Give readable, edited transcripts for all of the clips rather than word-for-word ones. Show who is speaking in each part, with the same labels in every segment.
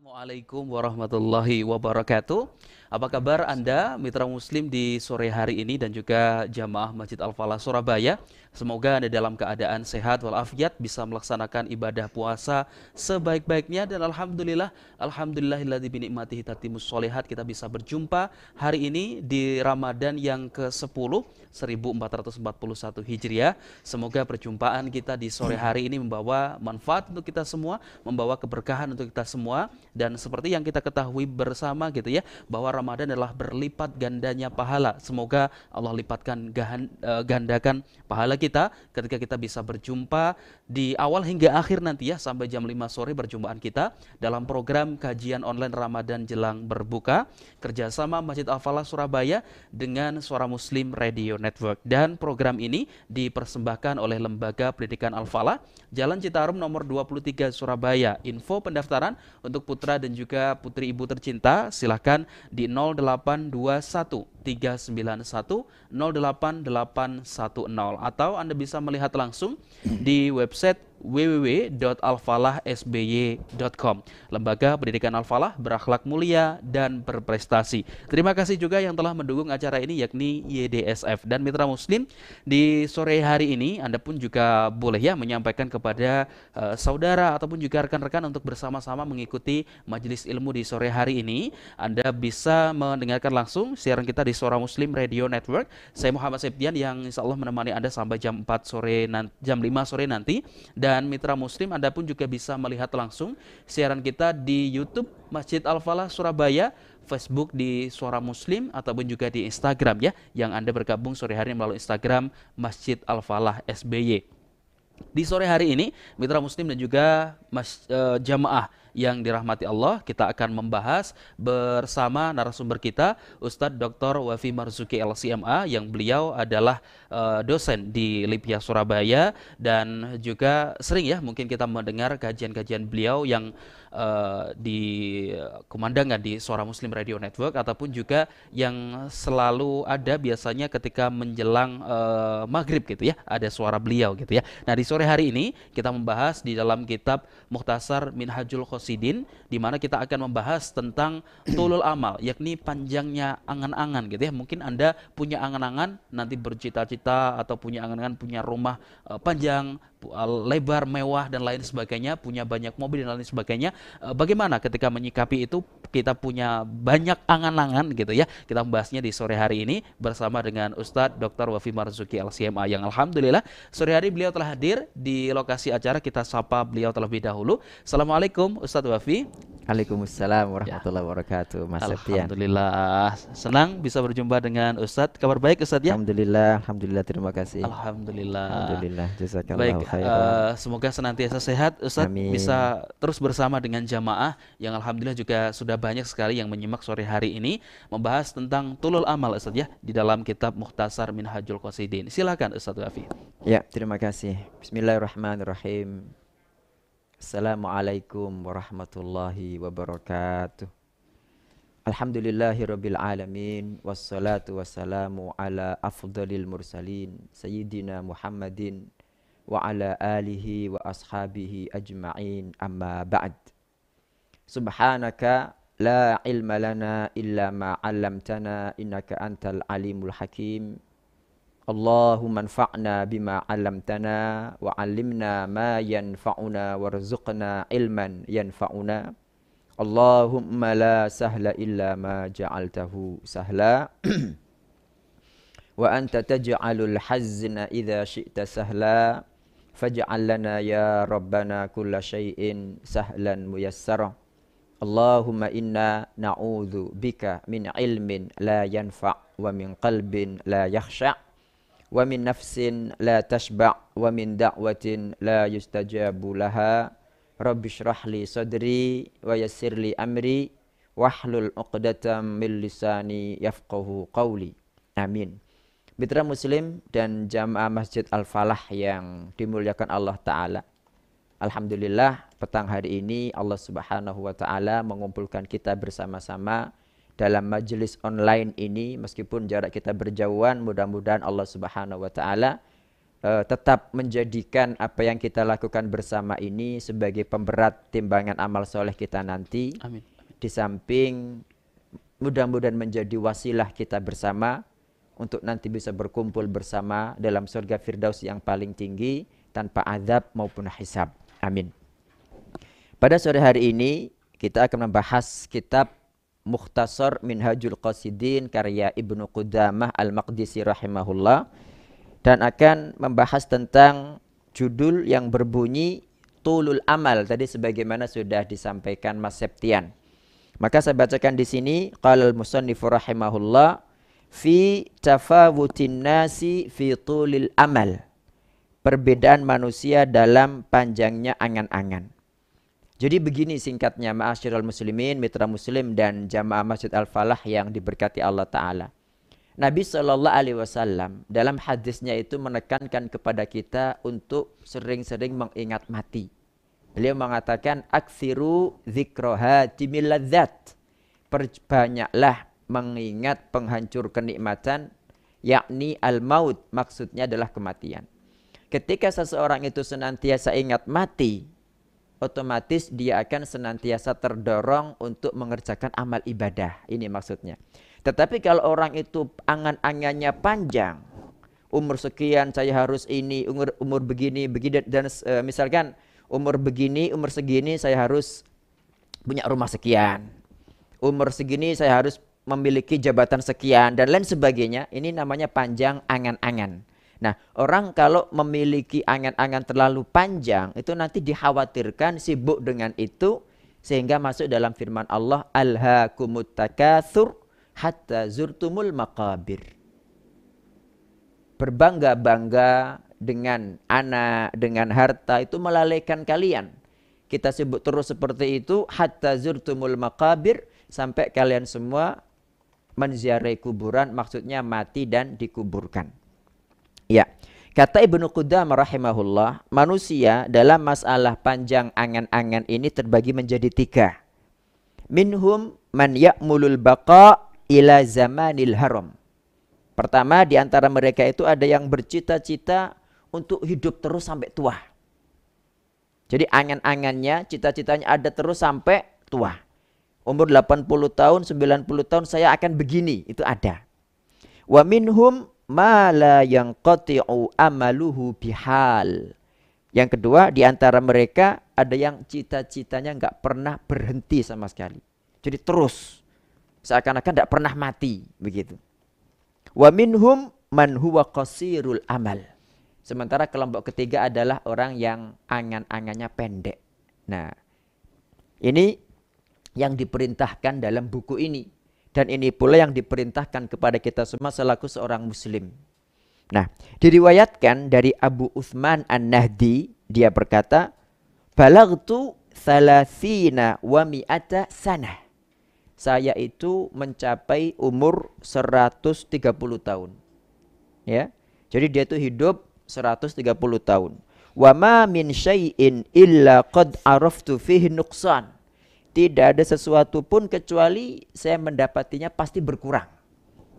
Speaker 1: Assalamualaikum warahmatullahi wabarakatuh. Apa kabar Anda, mitra muslim di sore hari ini dan juga jamaah Masjid Al-Falah Surabaya? Semoga Anda dalam keadaan sehat walafiat bisa melaksanakan ibadah puasa sebaik-baiknya dan alhamdulillahilladzi bi ni'matihi tatimmus sholihat, kita bisa berjumpa hari ini di Ramadan yang ke-10 1441 Hijriah. Semoga perjumpaan kita di sore hari ini membawa manfaat untuk kita semua, membawa keberkahan untuk kita semua. Dan seperti yang kita ketahui bersama gitu ya, bahwa Ramadan adalah berlipat gandanya pahala. Semoga Allah lipatkan gandakan pahala kita ketika kita bisa berjumpa di awal hingga akhir nanti ya, sampai jam 5 sore perjumpaan kita dalam program kajian online Ramadan jelang berbuka kerjasama Masjid Al-Falah Surabaya dengan Suara Muslim Radio Network. Dan program ini dipersembahkan oleh Lembaga Pendidikan Al-Falah, Jalan Citarum nomor 23 Surabaya. Info pendaftaran untuk putra dan juga putri ibu tercinta silahkan di 0821 391 08810, atau Anda bisa melihat langsung di website www.alfalahsby.com. Lembaga Pendidikan Al-Falah, berakhlak mulia dan berprestasi. Terima kasih juga yang telah mendukung acara ini, yakni YDSF. Dan mitra muslim, di sore hari ini Anda pun juga boleh ya menyampaikan kepada saudara ataupun juga rekan-rekan untuk bersama-sama mengikuti majelis ilmu di sore hari ini. Anda bisa mendengarkan langsung siaran kita di Suara Muslim Radio Network. Saya Muhammad Septian yang insya Allah menemani Anda sampai jam 4 sore jam 5 sore nanti. Dan mitra muslim, Anda pun juga bisa melihat langsung siaran kita di YouTube Masjid Al-Falah Surabaya, Facebook di Suara Muslim, ataupun juga di Instagram ya, yang Anda bergabung sore hari melalui Instagram Masjid Al-Falah SBY. Di sore hari ini, mitra muslim dan juga jamaah yang dirahmati Allah, kita akan membahas bersama narasumber kita, Ustadz Dr. Wafi Marzuki LCMA, yang beliau adalah dosen di LIPIA Surabaya, dan juga sering ya mungkin kita mendengar kajian-kajian beliau yang dikumandangkan di Suara Muslim Radio Network, ataupun juga yang selalu ada biasanya ketika menjelang maghrib gitu ya, ada suara beliau gitu ya. Nah, di sore hari ini kita membahas di dalam kitab Mukhtasar Minhajul Qasidin, di mana kita akan membahas tentang tulul amal, yakni panjangnya angan-angan gitu ya. Mungkin Anda punya angan-angan nanti bercita-cita, atau punya angan-angan punya rumah panjang, lebar, mewah dan lain sebagainya, punya banyak mobil dan lain sebagainya. Bagaimana ketika menyikapi itu? Kita punya banyak angan-angan gitu ya. Kita membahasnya di sore hari ini bersama dengan Ustadz Dr. Wafi Marzuki LCMA, yang alhamdulillah sore hari beliau telah hadir di lokasi acara. Kita sapa beliau terlebih dahulu. Assalamualaikum Ustadz Wafi.
Speaker 2: Waalaikumsalam
Speaker 1: Ya,
Speaker 2: warahmatullahi wabarakatuh, Mas Septian.
Speaker 1: alhamdulillah senang bisa berjumpa dengan Ustadz. Kabar baik Ustadz ya?
Speaker 2: Alhamdulillah, terima kasih.
Speaker 1: Alhamdulillah.
Speaker 2: Alhamdulillah,
Speaker 1: Baik,
Speaker 2: jazakallahu khairan.
Speaker 1: semoga senantiasa sehat Ustadz,
Speaker 2: Amin.
Speaker 1: bisa terus bersama dengan jamaah yang alhamdulillah juga sudah banyak sekali yang menyimak sore hari ini membahas tentang tulul amal Ustadz ya, di dalam kitab Mukhtasar Minhajul Qasidin. Silakan Ustadz Wafi.
Speaker 2: Ya, terima kasih. Bismillahirrahmanirrahim. Assalamualaikum warahmatullahi wabarakatuh. Alhamdulillahirabbil alamin, wassalatu wassalamu ala afdalil mursalin sayyidina Muhammadin wa ala alihi wa ashabihi ajma'in, amma ba'd. Subhanaka la ilma lana illa ma 'allamtana innaka antal alimul hakim. Allahumma anfa'na bima 'allamtana wa 'allimna ma yanfa'una warzuqna ilman yanfa'una. Allahumma la sahla illa ma ja'altahu sahla wa anta taj'alul hazna idza syi'ta sahla faj'al lana ya rabbana kulla syai'in sahlan muyassara. Allahumma inna na'udzu bika min ilmin la yanfa' wa min qalbin la yakhsha' wa min nafsin la tashba' wa min da'watin la yustajabu laha. Rabbi shrah li sadri wa yassir li amri wahlul 'uqdatam min lisani yafqahu qawli. Amin. Mitra muslim dan jamaah Masjid Al-Falah yang dimuliakan Allah Ta'ala, alhamdulillah petang hari ini Allah Subhanahu wa Ta'ala mengumpulkan kita bersama-sama dalam majelis online ini. Meskipun jarak kita berjauhan, mudah-mudahan Allah Subhanahu wa Ta'ala tetap menjadikan apa yang kita lakukan bersama ini sebagai pemberat timbangan amal soleh kita nanti.
Speaker 1: Amin.
Speaker 2: Di samping mudah-mudahan menjadi wasilah kita bersama untuk nanti bisa berkumpul bersama dalam surga Firdaus yang paling tinggi tanpa azab maupun hisab. Amin. Pada sore hari ini kita akan membahas kitab Mukhtasar Minhajul Qasidin karya Ibnu Qudamah Al-Maqdisi rahimahullah, dan akan membahas tentang judul yang berbunyi Tulul Amal tadi sebagaimana sudah disampaikan Mas Septian. Maka saya bacakan di sini qala al-musannifu rahimahullah fi tafawutin nasi fi tulil amal. Perbedaan manusia dalam panjangnya angan-angan. Jadi begini singkatnya, ma'asyiral muslimin, mitra muslim dan jamaah Masjid Al-Falah yang diberkati Allah Ta'ala. Nabi SAW dalam hadisnya itu menekankan kepada kita untuk sering-sering mengingat mati. Beliau mengatakan, aksiru zikrohatimil ladzat. Perbanyaklah mengingat penghancur kenikmatan, yakni al-maut, maksudnya adalah kematian. Ketika seseorang itu senantiasa ingat mati, otomatis dia akan senantiasa terdorong untuk mengerjakan amal ibadah. Ini maksudnya. Tetapi kalau orang itu angan-angannya panjang, umur sekian saya harus ini, umur begini, dan misalkan umur begini, umur segini saya harus punya rumah sekian. Umur segini saya harus memiliki jabatan sekian dan lain sebagainya. Ini namanya panjang angan-angan. Nah, orang kalau memiliki angan-angan terlalu panjang, itu nanti dikhawatirkan sibuk dengan itu, sehingga masuk dalam firman Allah, alhaakumut takatsur hatta zurtumul maqabir. Berbangga-bangga dengan anak, dengan harta, itu melalaikan kalian. Kita sibuk terus seperti itu, hatta zurtumul maqabir, sampai kalian semua menziarahi kuburan, maksudnya mati dan dikuburkan. Ya, kata Ibnu Qudamah rahimahullah, manusia dalam masalah panjang angan-angan ini terbagi menjadi 3. Minhum man ya'mulul baqa ila zamanil haram. Pertama, di antara mereka itu ada yang bercita-cita untuk hidup terus sampai tua. Jadi angan-angannya, cita-citanya ada terus sampai tua. Umur 80 tahun, 90 tahun saya akan begini, itu ada. Wa minhum ma la yanqati'u amaluhu bihal. Yang kedua, di antara mereka ada yang cita-citanya enggak pernah berhenti sama sekali. Jadi terus seakan-akan enggak pernah mati, begitu. Wa minhum man huwa qasirul amal. Sementara kelompok ketiga adalah orang yang angan-angannya pendek. Nah, ini yang diperintahkan dalam buku ini. Dan ini pula yang diperintahkan kepada kita semua selaku seorang muslim. Nah, diriwayatkan dari Abu Uthman An-Nahdi, dia berkata, balagtu thalathina wa mi'ata sanah. Saya itu mencapai umur 130 tahun. Ya. Jadi dia itu hidup 130 tahun. Wa ma min syai'in illa qad araftu fihi nuqsan. Tidak ada sesuatu pun kecuali saya mendapatinya pasti berkurang.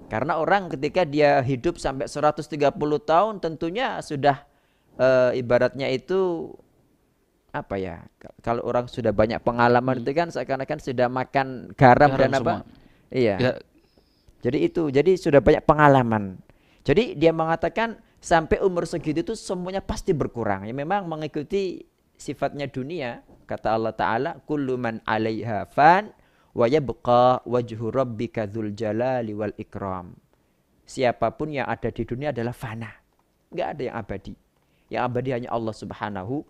Speaker 2: Karena orang ketika dia hidup sampai 130 tahun tentunya sudah ibaratnya itu apa ya? Kalau orang sudah banyak pengalaman itu kan seakan-akan sudah makan garam dan apa? Iya. Ya. Jadi sudah banyak pengalaman. Jadi dia mengatakan sampai umur segitu itu semuanya pasti berkurang. Ya memang mengikuti sifatnya dunia. Kata Allah Ta'ala, kullu man 'alaiha fan wa yabqa wajhu rabbika dzul jalali wal ikram. Siapapun yang ada di dunia adalah fana. Enggak ada yang abadi. Yang abadi hanya Allah Subhanahu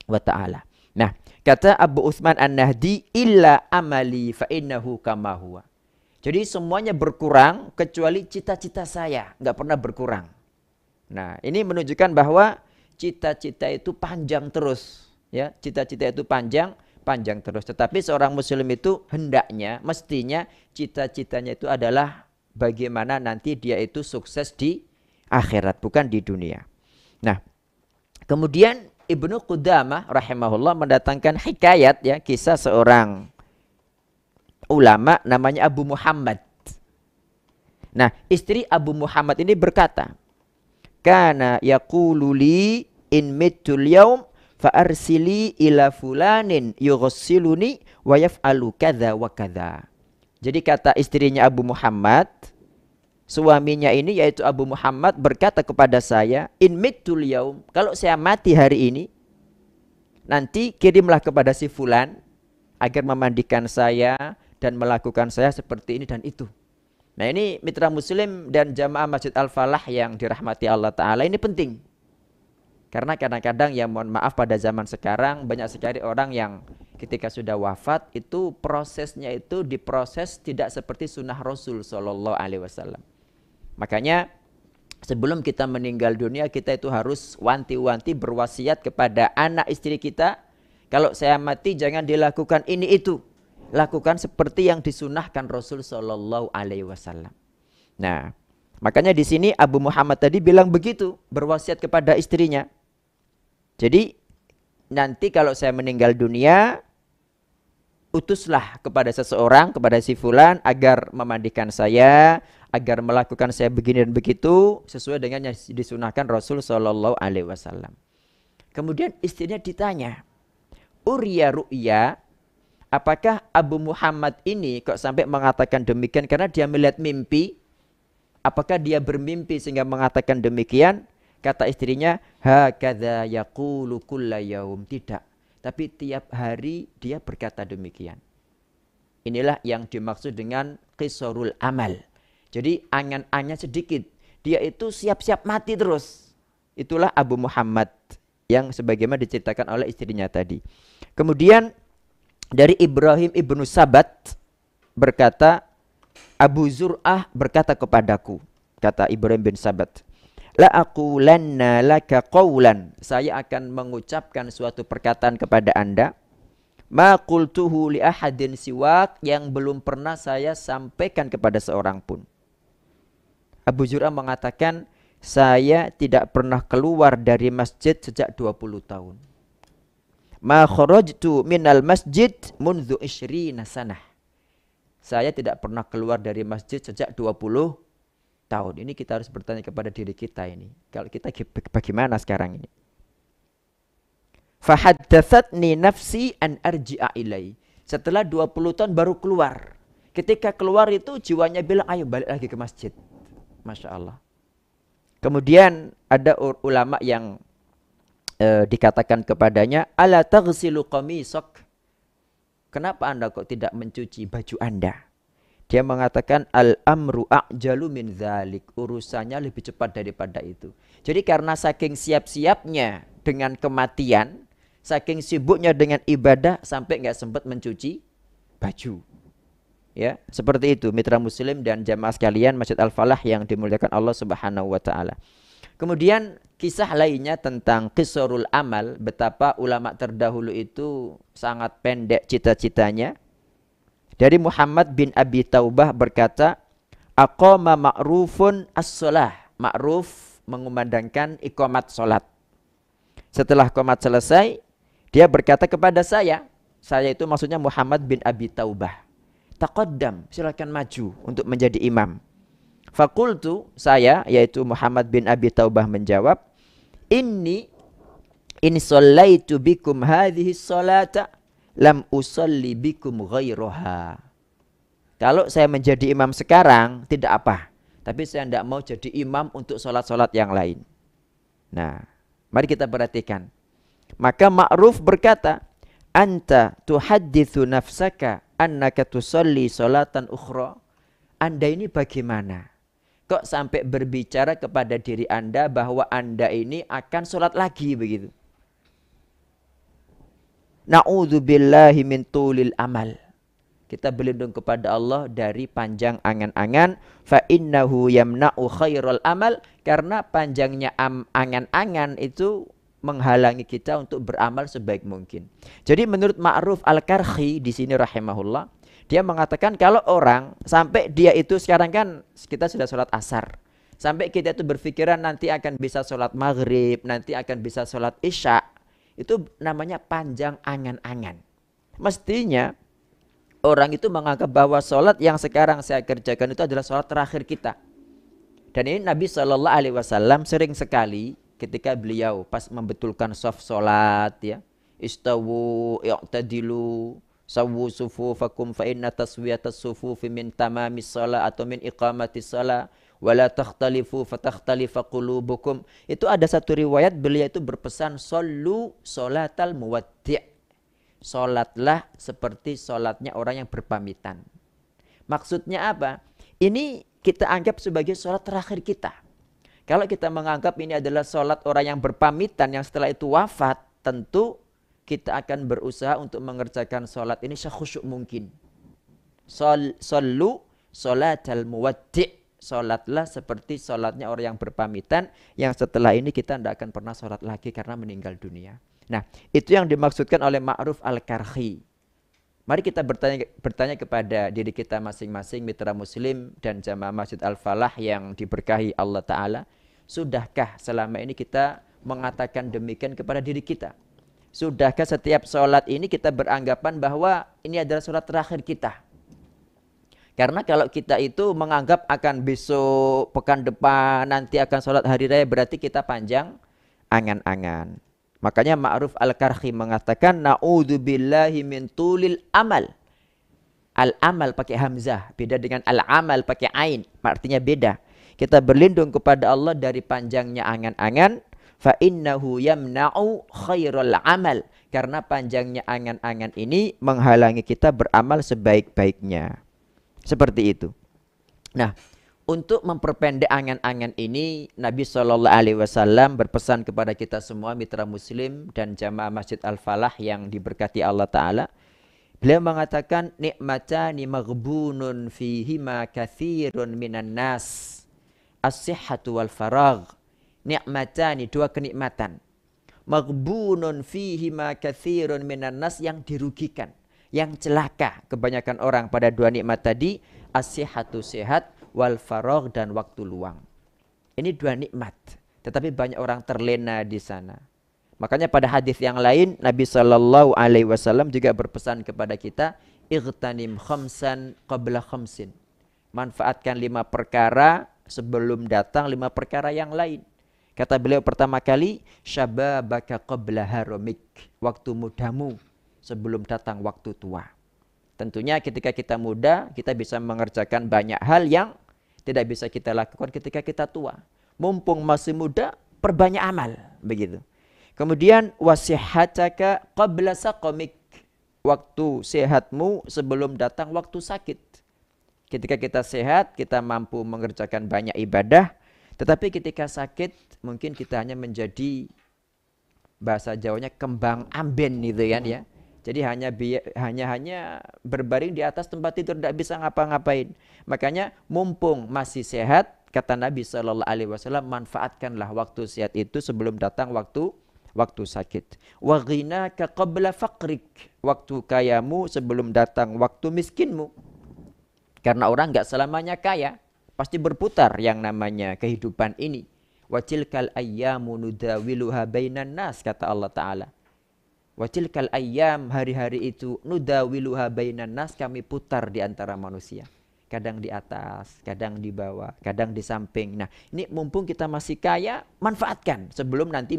Speaker 2: wa Ta'ala. Nah, kata Abu Uthman An-Nahdi, illa amali fa innahu kama huwa. Jadi semuanya berkurang kecuali cita-cita saya, enggak pernah berkurang. Nah, ini menunjukkan bahwa cita-cita itu panjang terus. Ya, cita-cita itu panjang terus. Tetapi seorang muslim itu hendaknya, mestinya cita-citanya itu adalah bagaimana nanti dia itu sukses di akhirat, bukan di dunia. Nah, kemudian Ibnu Qudamah rahimahullah mendatangkan hikayat, ya, kisah seorang ulama namanya Abu Muhammad. Nah, istri Abu Muhammad ini berkata, kana yaqulu li in mittul yaum fa arsili ila fulanin yughassiluni wa yaf'alu kadza wa kadza. Jadi kata istrinya Abu Muhammad, suaminya ini yaitu Abu Muhammad berkata kepada saya, in mittul yaum, kalau saya mati hari ini, nanti kirimlah kepada si fulan agar memandikan saya dan melakukan saya seperti ini dan itu. Nah, ini mitra muslim dan jamaah Masjid Al-Falah yang dirahmati Allah Ta'ala, ini penting. Karena kadang-kadang ya mohon maaf pada zaman sekarang banyak sekali orang yang ketika sudah wafat itu prosesnya itu diproses tidak seperti sunnah Rasul Shallallahu Alaihi Wasallam. Makanya sebelum kita meninggal dunia kita itu harus wanti-wanti berwasiat kepada anak istri kita. Kalau saya mati jangan dilakukan ini itu. Lakukan seperti yang disunahkan Rasul Shallallahu Alaihi Wasallam. Nah, makanya di sini Abu Muhammad tadi bilang begitu, berwasiat kepada istrinya. Jadi nanti kalau saya meninggal dunia, utuslah kepada seseorang, kepada si fulan agar memandikan saya, agar melakukan saya begini dan begitu sesuai dengan yang disunahkan Rasul Shallallahu Alaihi Wasallam. Kemudian istrinya ditanya, Uriya ru'ya, apakah Abu Muhammad ini kok sampai mengatakan demikian karena dia melihat mimpi? Apakah dia bermimpi sehingga mengatakan demikian? Kata istrinya, hakadza yaqulu kulla yaum. Tidak, tapi tiap hari dia berkata demikian. Inilah yang dimaksud dengan qisarul amal. Jadi angan-angan sedikit, dia itu siap-siap mati terus. Itulah Abu Muhammad yang sebagaimana diceritakan oleh istrinya tadi. Kemudian dari Ibrahim ibnu Sabat berkata, Abu Zur'ah berkata kepadaku, kata Ibrahim bin Sabat, la aqulanna laka qawlan, saya akan mengucapkan suatu perkataan kepada anda, ma qultuhu li ahadin siwak, yang belum pernah saya sampaikan kepada seorang pun. Abu Zur'ah mengatakan, saya tidak pernah keluar dari masjid sejak 20 tahun. Ma kharajtu minal masjid mundu 20 sanah. Saya tidak pernah keluar dari masjid sejak 20 tahun. Ini kita harus bertanya kepada diri kita ini. Kalau kita bagaimana sekarang ini? Fahaddatsatni nafsi an arji'a ilai. Setelah 20 tahun baru keluar. Ketika keluar itu jiwanya bilang, ayo balik lagi ke masjid. Masya Allah. Kemudian ada ulama yang dikatakan kepadanya, ala taghsilu qamisak, kenapa anda kok tidak mencuci baju anda? Dia mengatakan, al-amru a'jalu min dzalik, urusannya lebih cepat daripada itu. Jadi karena saking siap-siapnya dengan kematian, saking sibuknya dengan ibadah sampai nggak sempat mencuci baju. Ya, seperti itu mitra muslim dan jamaah sekalian Masjid Al-Falah yang dimuliakan Allah Subhanahu wa taala. Kemudian kisah lainnya tentang qisarul amal, betapa ulama terdahulu itu sangat pendek cita-citanya. Dari Muhammad bin Abi Taubah berkata, aqama ma'rufun as-shalah. Ma'ruf mengumandangkan iqamat salat. Setelah qomat selesai, dia berkata kepada saya itu maksudnya Muhammad bin Abi Taubah, taqaddam, silakan maju untuk menjadi imam. Fakultu, saya yaitu Muhammad bin Abi Taubah menjawab, inni in shallaitu bikum hadhihi sholata lam usalli bikum ghairaha. Kalau saya menjadi imam sekarang tidak apa, tapi saya tidak mau jadi imam untuk sholat-sholat yang lain. Nah, mari kita perhatikan. Maka Ma'ruf berkata, anta tuhaddithu nafsaka annaka tusalli sholatan ukhra. Anda ini bagaimana? Kok sampai berbicara kepada diri anda bahwa anda ini akan sholat lagi begitu? Na'udzubillahi min tulil amal. Kita berlindung kepada Allah dari panjang angan-angan. Fa innahu yamna'u khairal amal. Karena panjangnya angan-angan itu menghalangi kita untuk beramal sebaik mungkin. Jadi menurut Ma'ruf Al-Karhi di sini rahimahullah, dia mengatakan kalau orang sampai dia itu sekarang kan kita sudah sholat asar. Sampai kita itu berpikiran nanti akan bisa sholat maghrib, nanti akan bisa sholat isya. Itu namanya panjang angan-angan. Mestinya orang itu menganggap bahwa sholat yang sekarang saya kerjakan itu adalah sholat terakhir kita. Dan ini Nabi SAW sering sekali ketika beliau pas membetulkan shaf salat ya, istawu i'tadilu sawu sufufakum fa inna taswiyatas sufufi min tamamis shalah atau min iqamatis shalah wala takhtalifu fatakhtalifa qulubukum. Itu ada satu riwayat beliau itu berpesan sallu salatal muwaddi'. Salatlah seperti salatnya orang yang berpamitan. Maksudnya apa? Ini kita anggap sebagai salat terakhir kita. Kalau kita menganggap ini adalah salat orang yang berpamitan yang setelah itu wafat, tentu kita akan berusaha untuk mengerjakan salat ini sekhusyuk mungkin. Sallu salatal muwaddi'. Salatlah seperti salatnya orang yang berpamitan yang setelah ini kita tidak akan pernah salat lagi karena meninggal dunia. Nah, itu yang dimaksudkan oleh Ma'ruf Al-Karhi. Mari kita bertanya kepada diri kita masing-masing, mitra muslim dan jamaah Masjid Al-Falah yang diberkahi Allah Ta'ala. Sudahkah selama ini kita mengatakan demikian kepada diri kita? Sudahkah setiap sholat ini kita beranggapan bahwa ini adalah sholat terakhir kita? Karena kalau kita itu menganggap akan besok, pekan depan, nanti akan sholat hari raya, berarti kita panjang angan-angan. Makanya Ma'ruf Al-Karhi mengatakan na'udzubillahi min tulil amal. Al-amal pakai hamzah, beda dengan al-amal pakai ain, artinya beda. Kita berlindung kepada Allah dari panjangnya angan-angan, fa innahu yamna'u khairal amal. Karena panjangnya angan-angan ini menghalangi kita beramal sebaik-baiknya. Seperti itu. Nah, untuk memperpendek angan-angan ini, Nabi SAW berpesan kepada kita semua mitra muslim dan jamaah Masjid Al-Falah yang diberkati Allah Ta'ala. Beliau mengatakan, nikmatani maghbunun fihima kathirun minan nas. As-sihhatu wal faragh. Nikmatani, dua kenikmatan. Maghbunun fihima kathirun minan nas, yang dirugikan, yang celaka kebanyakan orang pada dua nikmat tadi, as-sihhatu sehat, wal faragh dan waktu luang. Ini dua nikmat, tetapi banyak orang terlena di sana. Makanya pada hadis yang lain Nabi SAW juga berpesan kepada kita, ightanim khamsan qabla khamsin. Manfaatkan 5 perkara sebelum datang 5 perkara yang lain. Kata beliau pertama kali, syababaka qabla haramik. Waktu mudamu sebelum datang waktu tua. Tentunya ketika kita muda, kita bisa mengerjakan banyak hal yang tidak bisa kita lakukan ketika kita tua. Mumpung masih muda, perbanyak amal, begitu. Kemudian wasihataka qabla saqamik. Waktu sehatmu sebelum datang waktu sakit. Ketika kita sehat, kita mampu mengerjakan banyak ibadah, tetapi ketika sakit, mungkin kita hanya menjadi, bahasa Jawanya, kembang amben gitu kan ya. Jadi hanya berbaring di atas tempat tidur, tidak bisa ngapa-ngapain. Makanya mumpung masih sehat, kata Nabi SAW, manfaatkanlah waktu sehat itu sebelum datang waktu sakit. Wa ghinaka qabla faqrik. Waktu kayamu sebelum datang waktu miskinmu. Karena orang enggak selamanya kaya, pasti berputar yang namanya kehidupan ini. Wa tilkal ayyamu nudawiluha bainan nas, kata Allah Ta'ala. Wa tilkal ayyam, hari-hari itu, nudawiluha bainan nas, kami putar di antara manusia. Kadang di atas, kadang di bawah, kadang di samping. Nah, ini mumpung kita masih kaya, manfaatkan sebelum nanti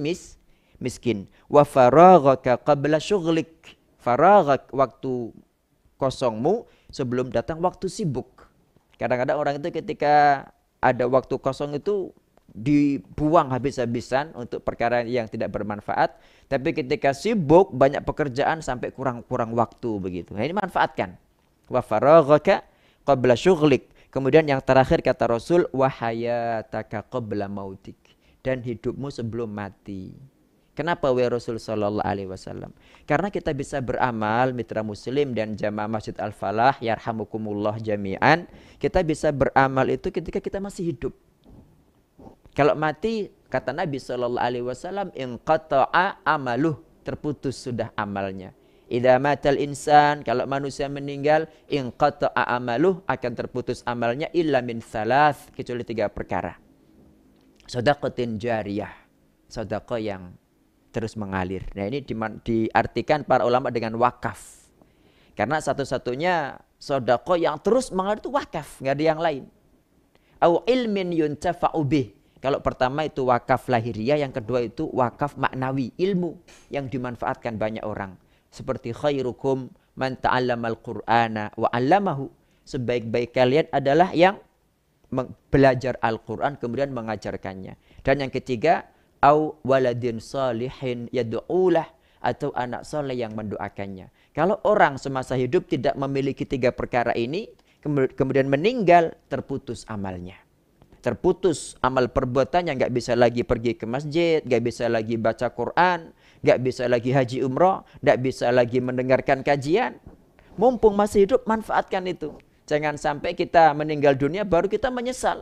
Speaker 2: miskin. Wa faraghaka qabla syughlik. Faraghak, waktu kosongmu sebelum datang waktu sibuk. Kadang-kadang orang itu ketika ada waktu kosong itu dibuang habis-habisan untuk perkara yang tidak bermanfaat, tapi ketika sibuk banyak pekerjaan sampai kurang waktu begitu. Nah, ini manfaatkan. Wa faraghaka qabla syughlik. Kemudian yang terakhir kata Rasul, wa hayataka qabla mautik, dan hidupmu sebelum mati. Kenapa wahai Rasul sallallahu alaihi wasallam? Karena kita bisa beramal, mitra muslim dan jamaah Masjid Al-Falah yarhamukumullah jami'an, kita bisa beramal itu ketika kita masih hidup. Kalau mati, kata Nabi sallallahu alaihi wasallam, inqata'a amaluh, terputus sudah amalnya. Idza matal insan, kalau manusia meninggal, inqata'a amaluh, akan terputus amalnya, illa min thalath, kecuali 3 perkara. Shadaqatin jariyah, sedekah yang terus mengalir. Nah, ini diartikan para ulama dengan wakaf. Karena satu-satunya sedekah yang terus mengalir itu wakaf, nggak ada yang lain. au ilmin yuntafa'u bih. Kalau pertama itu wakaf lahiriah, yang kedua itu wakaf maknawi, ilmu yang dimanfaatkan banyak orang. Seperti khairukum man ta'allamal Qur'ana wa 'allamahu. Sebaik-baik kalian adalah yang belajar Al-Qur'an kemudian mengajarkannya. Dan yang ketiga, au waladin salihin yad'ulah, atau anak soleh yang mendoakannya. Kalau orang semasa hidup tidak memiliki tiga perkara ini, kemudian meninggal, terputus amalnya. Terputus amal perbuatannya, nggak bisa lagi pergi ke masjid, nggak bisa lagi baca Quran, nggak bisa lagi haji umroh, nggak bisa lagi mendengarkan kajian. Mumpung masih hidup, manfaatkan itu. Jangan sampai kita meninggal dunia baru kita menyesal.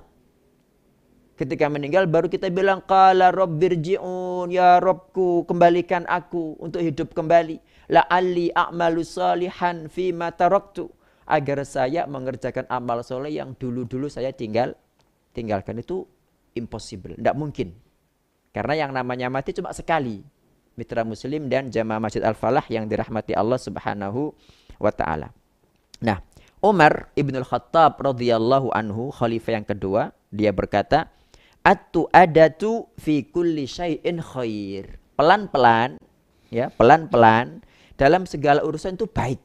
Speaker 2: Ketika meninggal baru kita bilang, qala rabbirji'un, ya Rabbku kembalikan aku untuk hidup kembali. La'alli a'malu salihan fima taraktu, agar saya mengerjakan amal soleh yang dulu-dulu saya tinggalkan. Itu impossible, tidak mungkin. Karena yang namanya mati cuma sekali. Mitra Muslim dan jamaah Masjid Al-Falah yang dirahmati Allah Subhanahu wa taala. Nah, Umar Ibnul Khattab radhiyallahu anhu, khalifah yang kedua, dia berkata, "At-tu'adatu fi kulli syai'in khair." Pelan-pelan, ya, pelan-pelan dalam segala urusan itu baik.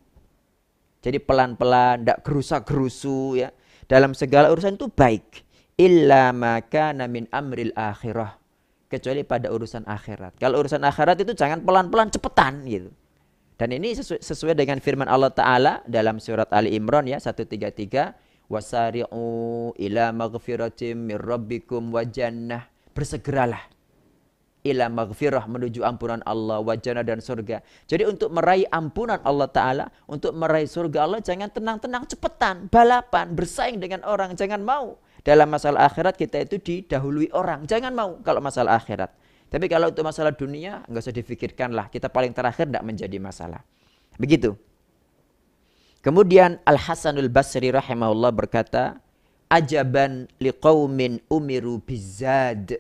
Speaker 2: Jadi pelan-pelan, tidak gerusa-gerusu, ya. Dalam segala urusan itu baik. Illa maka min amril akhirah, kecuali pada urusan akhirat. Kalau urusan akhirat itu jangan pelan-pelan, cepetan gitu. Dan ini sesuai dengan firman Allah Ta'ala dalam surat Ali Imran ya 133, wasari'u ila maghfiratim mir rabbikum wa jannah, bersegeralah ila maghfirah, menuju ampunan Allah, wa jannah, dan surga. Jadi untuk meraih ampunan Allah Ta'ala, untuk meraih surga Allah, jangan tenang-tenang, cepetan, balapan, bersaing dengan orang, jangan mau. Dalam masalah akhirat kita itu didahului orang. Jangan mau kalau masalah akhirat. Tapi kalau untuk masalah dunia, enggak usah difikirkan lah. Kita paling terakhir tidak menjadi masalah. Begitu. Kemudian Al-Hasanul Basri rahimahullah berkata, ajaban liqaumin umiru bizad.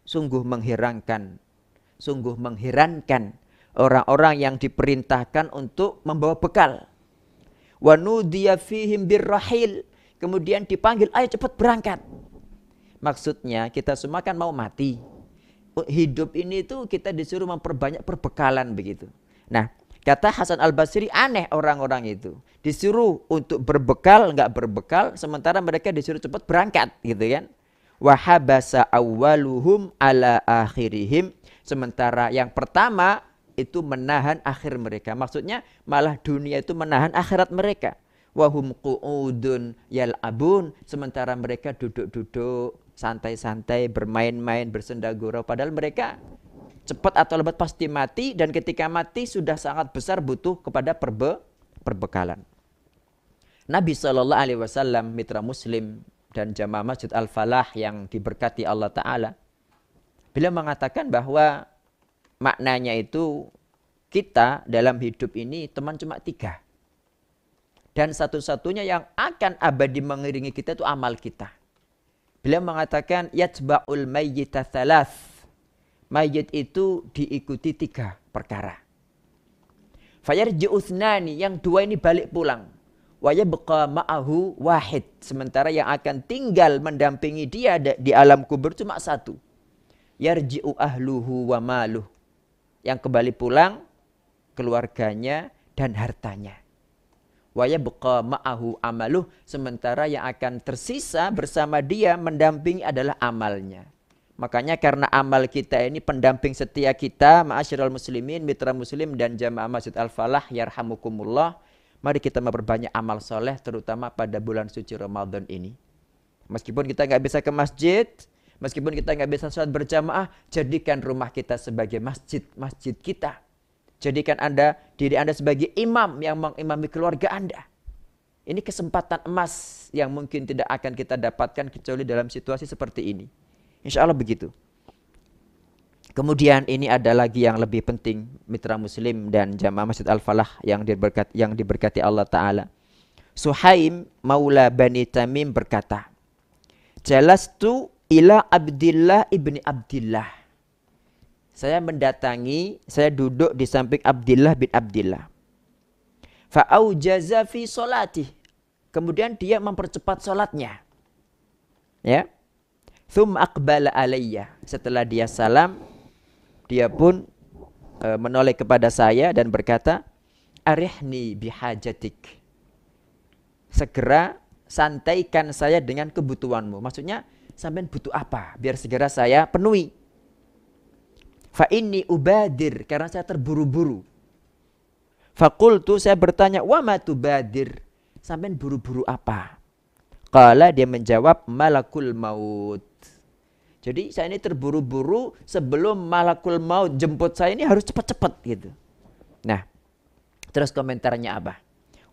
Speaker 2: Sungguh mengherankan orang-orang yang diperintahkan untuk membawa bekal. Wa nudiya fihim birrahil. Kemudian dipanggil, ayo cepat berangkat. Maksudnya kita semua kan mau mati. Hidup ini tuh kita disuruh memperbanyak perbekalan begitu. Nah, kata Hasan Al-Basri, aneh orang-orang itu. Disuruh untuk berbekal, enggak berbekal, sementara mereka disuruh cepat berangkat gitu kan. Wahabasa awwaluhum ala akhirihim. Sementara yang pertama itu menahan akhir mereka. Maksudnya malah dunia itu menahan akhirat mereka. Wahum qu'udun yal'abun, sementara mereka duduk-duduk santai-santai, bermain-main, bersenda gurau, padahal mereka cepat atau lambat pasti mati, dan ketika mati sudah sangat besar butuh kepada perbekalan. Nabi SAW, mitra Muslim dan jamaah Masjid Al-Falah yang diberkati Allah Ta'ala, beliau mengatakan bahwa maknanya itu kita dalam hidup ini teman cuma 3. Dan satu-satunya yang akan abadi mengiringi kita itu amal kita. Beliau mengatakan, yatba'ul mayyita thalath. Mayyit itu diikuti 3 perkara. Fayarji'u thnani, yang 2 ini balik pulang. Wa yabqa ma'ahu wahid. Sementara yang akan tinggal mendampingi dia di alam kubur cuma 1. Yarji'u ahluhu wa maluh. Yang kembali pulang, keluarganya dan hartanya. Wa yabqa ma'ahu amaluh, sementara yang akan tersisa bersama dia mendampingi adalah amalnya. Makanya karena amal kita ini pendamping setia kita, ma'asyiral muslimin, mitra muslim dan jamaah Masjid Al-Falah yarhamukumullah, mari kita memperbanyak amal soleh terutama pada bulan suci Ramadan ini. Meskipun kita nggak bisa ke masjid, meskipun kita nggak bisa sholat berjamaah, jadikan rumah kita sebagai masjid kita. Jadikan diri Anda sebagai imam yang mengimami keluarga Anda. Ini kesempatan emas yang mungkin tidak akan kita dapatkan kecuali dalam situasi seperti ini. Insya Allah begitu. Kemudian ini ada lagi yang lebih penting, mitra Muslim dan jamaah Masjid Al-Falah yang diberkati Allah Ta'ala. Suhaim Maula Bani Tamim berkata, Jalastu ila Abdillah ibni Abdillah. Saya duduk di samping Abdillah bin Abdillah. Fa'aujaza fi solatih. Kemudian dia mempercepat solatnya. Ya. Thumma aqbala alayya. Setelah dia salam, dia pun menoleh kepada saya dan berkata, arihni bihajatik. Segera santaikan saya dengan kebutuhanmu. Maksudnya, sampean butuh apa? Biar segera saya penuhi. Fa inni ubadir, karena saya terburu-buru. Fakultu, saya bertanya, wa ma tubadir? Sampean buru-buru apa? Qala, dia menjawab, malakul maut. Jadi saya ini terburu-buru, sebelum malakul maut jemput saya ini harus cepat-cepat gitu. Nah, terus komentarnya apa?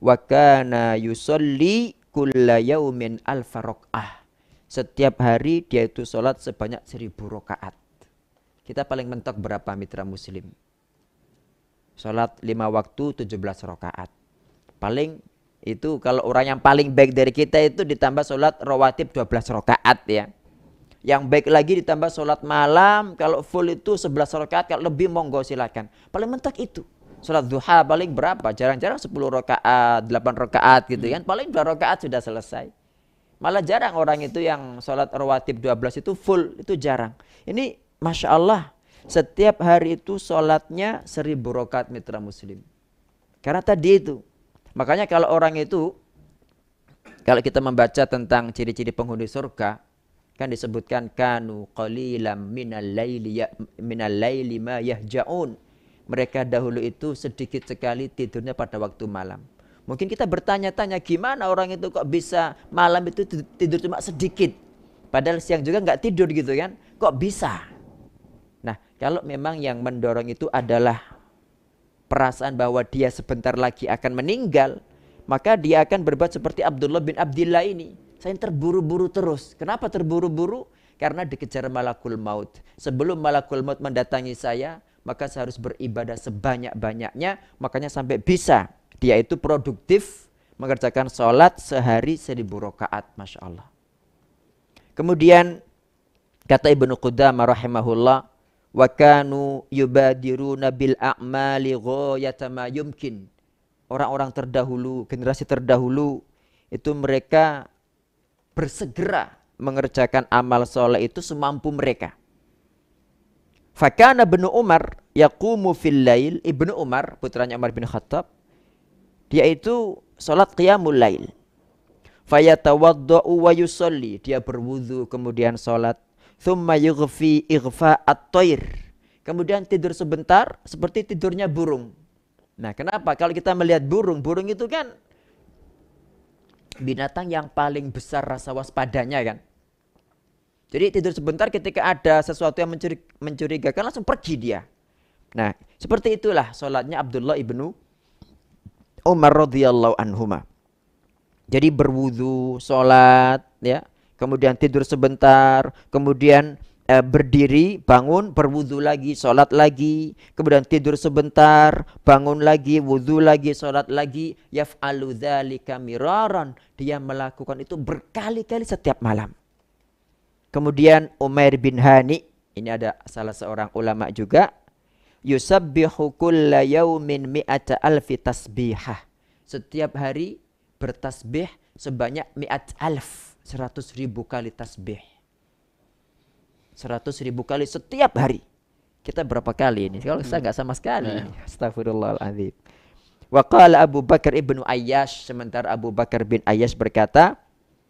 Speaker 2: Wa kana yusolli kulla yaumin alfa rakaah. Setiap hari dia itu sholat sebanyak 1000 rakaat. Kita paling mentok berapa mitra muslim? Sholat 5 waktu 17 rakaat. Paling itu kalau orang yang paling baik dari kita itu ditambah sholat rawatib 12 rakaat ya. Yang baik lagi ditambah sholat malam, kalau full itu 11 rakaat, kalau lebih monggo silakan. Paling mentok itu. Sholat duha paling berapa? Jarang-jarang 10 rakaat, 8 rakaat gitu kan. Paling 2 rakaat sudah selesai. Malah jarang orang itu yang sholat rawatib 12 itu full, itu jarang. Ini Masya Allah, setiap hari itu sholatnya 1000 rakaat mitra muslim. Karena tadi itu. Makanya kalau orang itu, kalau kita membaca tentang ciri-ciri penghuni surga, kan disebutkan kanu qalilam minal laili ma yahja'un. Mereka dahulu itu sedikit sekali tidurnya pada waktu malam. Mungkin kita bertanya-tanya gimana orang itu kok bisa malam itu tidur cuma sedikit. Padahal siang juga nggak tidur gitu kan. Kok bisa? Nah, kalau memang yang mendorong itu adalah perasaan bahwa dia sebentar lagi akan meninggal, maka dia akan berbuat seperti Abdullah bin Abdillah ini. Saya terburu-buru terus. Kenapa terburu-buru? Karena dikejar malakul maut. Sebelum malakul maut mendatangi saya, maka saya harus beribadah sebanyak-banyaknya. Makanya sampai bisa dia itu produktif mengerjakan sholat sehari 1000 rakaat. Masya Allah. Kemudian kata Ibnu Qudamah rahimahullah, wa kanu yubadiruna bil a'mali ghayata ma yumkin. Orang-orang terdahulu, generasi terdahulu itu mereka bersegera mengerjakan amal soleh itu semampu mereka. Fakana Ibnu Umar yaqumu fil lail. Ibnu Umar, putranya Umar bin Khattab, dia itu salat qiyamul lail. Fayatawaddau wa yusalli, dia berwudu kemudian salat. Thumma yughfi ighfa at-tayr, kemudian tidur sebentar seperti tidurnya burung. Nah, kenapa? Kalau kita melihat burung, burung itu kan binatang yang paling besar rasa waspadanya kan. Jadi tidur sebentar ketika ada sesuatu yang mencurigakan langsung pergi dia. Nah, seperti itulah sholatnya Abdullah ibnu Umar radhiyallahu anhuma. Jadi berwudu, sholat, ya, kemudian tidur sebentar, kemudian berdiri, bangun, berwudu lagi, sholat lagi, kemudian tidur sebentar, bangun lagi, wudu lagi, sholat lagi. Yaf'alu dzalika miraran, dia melakukan itu berkali-kali setiap malam. Kemudian Umair bin Hani, ini ada salah seorang ulama juga, yusabbihu kulla yaumin mi'ata alfi tasbihah. Setiap hari bertasbih sebanyak mi'at alf, 100.000 kali tasbih. 100.000 kali setiap hari. Kita berapa kali ini? Kalau saya nggak sama sekali. Astagfirullahaladzim. Wa qala Abu Bakar ibnu Ayyash, sementara Abu Bakar bin Ayyash berkata,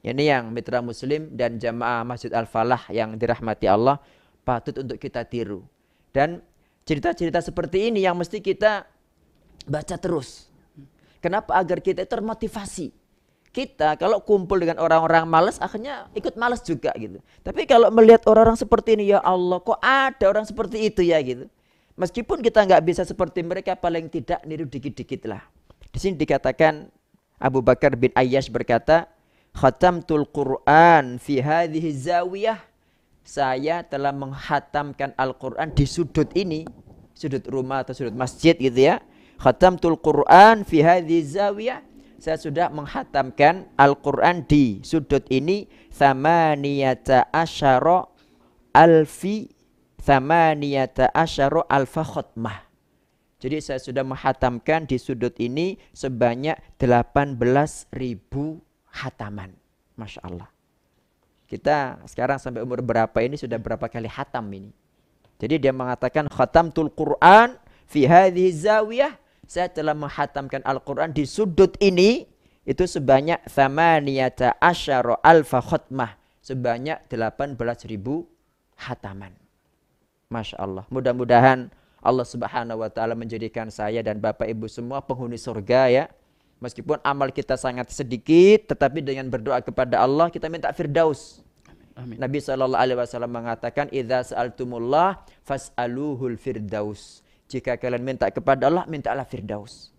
Speaker 2: ini yang mitra muslim dan jamaah Masjid Al-Falah yang dirahmati Allah patut untuk kita tiru. Dan cerita-cerita seperti ini yang mesti kita baca terus. Kenapa? Agar kita termotivasi. Kita kalau kumpul dengan orang-orang malas akhirnya ikut malas juga gitu. Tapi kalau melihat orang-orang seperti ini, ya Allah, kok ada orang seperti itu ya gitu. Meskipun kita nggak bisa seperti mereka, paling tidak niru dikit-dikit lah. Di sini dikatakan Abu Bakar bin Ayyash berkata, khatamtul Quran fi hadhihi zawiyah. Saya telah menghatamkan Al-Quran di sudut ini, sudut rumah atau sudut masjid gitu ya. Khatamtul Quran fi hadhihi zawiyah. Saya sudah menghatamkan Al-Quran di sudut ini thamaniyata asyara alfa khutmah. Jadi saya sudah menghatamkan di sudut ini sebanyak 18.000 hataman. Masya Allah. Kita sekarang sampai umur berapa ini sudah berapa kali khatam ini. Jadi dia mengatakan khatamtul Quran fi hadhihi zawiyah. Saya telah menghatamkan Al-Quran di sudut ini itu sebanyak 18 alfa khutmah. Sebanyak 18.000 hataman. Masya Allah. Mudah-mudahan Allah Subhanahu wa ta'ala menjadikan saya dan Bapak Ibu semua penghuni surga ya. Meskipun amal kita sangat sedikit, tetapi dengan berdoa kepada Allah kita minta firdaus.
Speaker 1: Amin.
Speaker 2: Nabi SAW mengatakan, "Idza sa'altumullah fas'aluhul firdaus." Jika kalian minta kepada Allah, mintalah firdaus.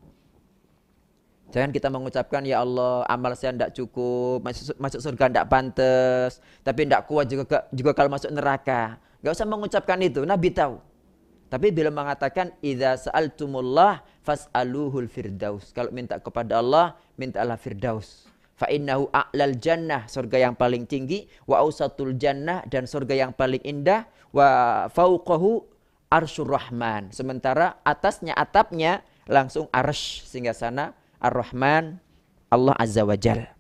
Speaker 2: Jangan kita mengucapkan, ya Allah, amal saya tidak cukup, masuk surga tidak pantas, tapi tidak kuat juga kalau masuk neraka. Gak usah mengucapkan itu, Nabi tahu. Tapi bila mengatakan idza sa'altumullah fas'aluhul firdaus. Kalau minta kepada Allah, mintalah firdaus. Fa innahu a'lal jannah, surga yang paling tinggi, wa ausatul jannah, dan surga yang paling indah, wa fauqahu arsyur rahman. Sementara atasnya atapnya langsung arsy singgasana Ar-Rahman Allah Azza wa Jalla.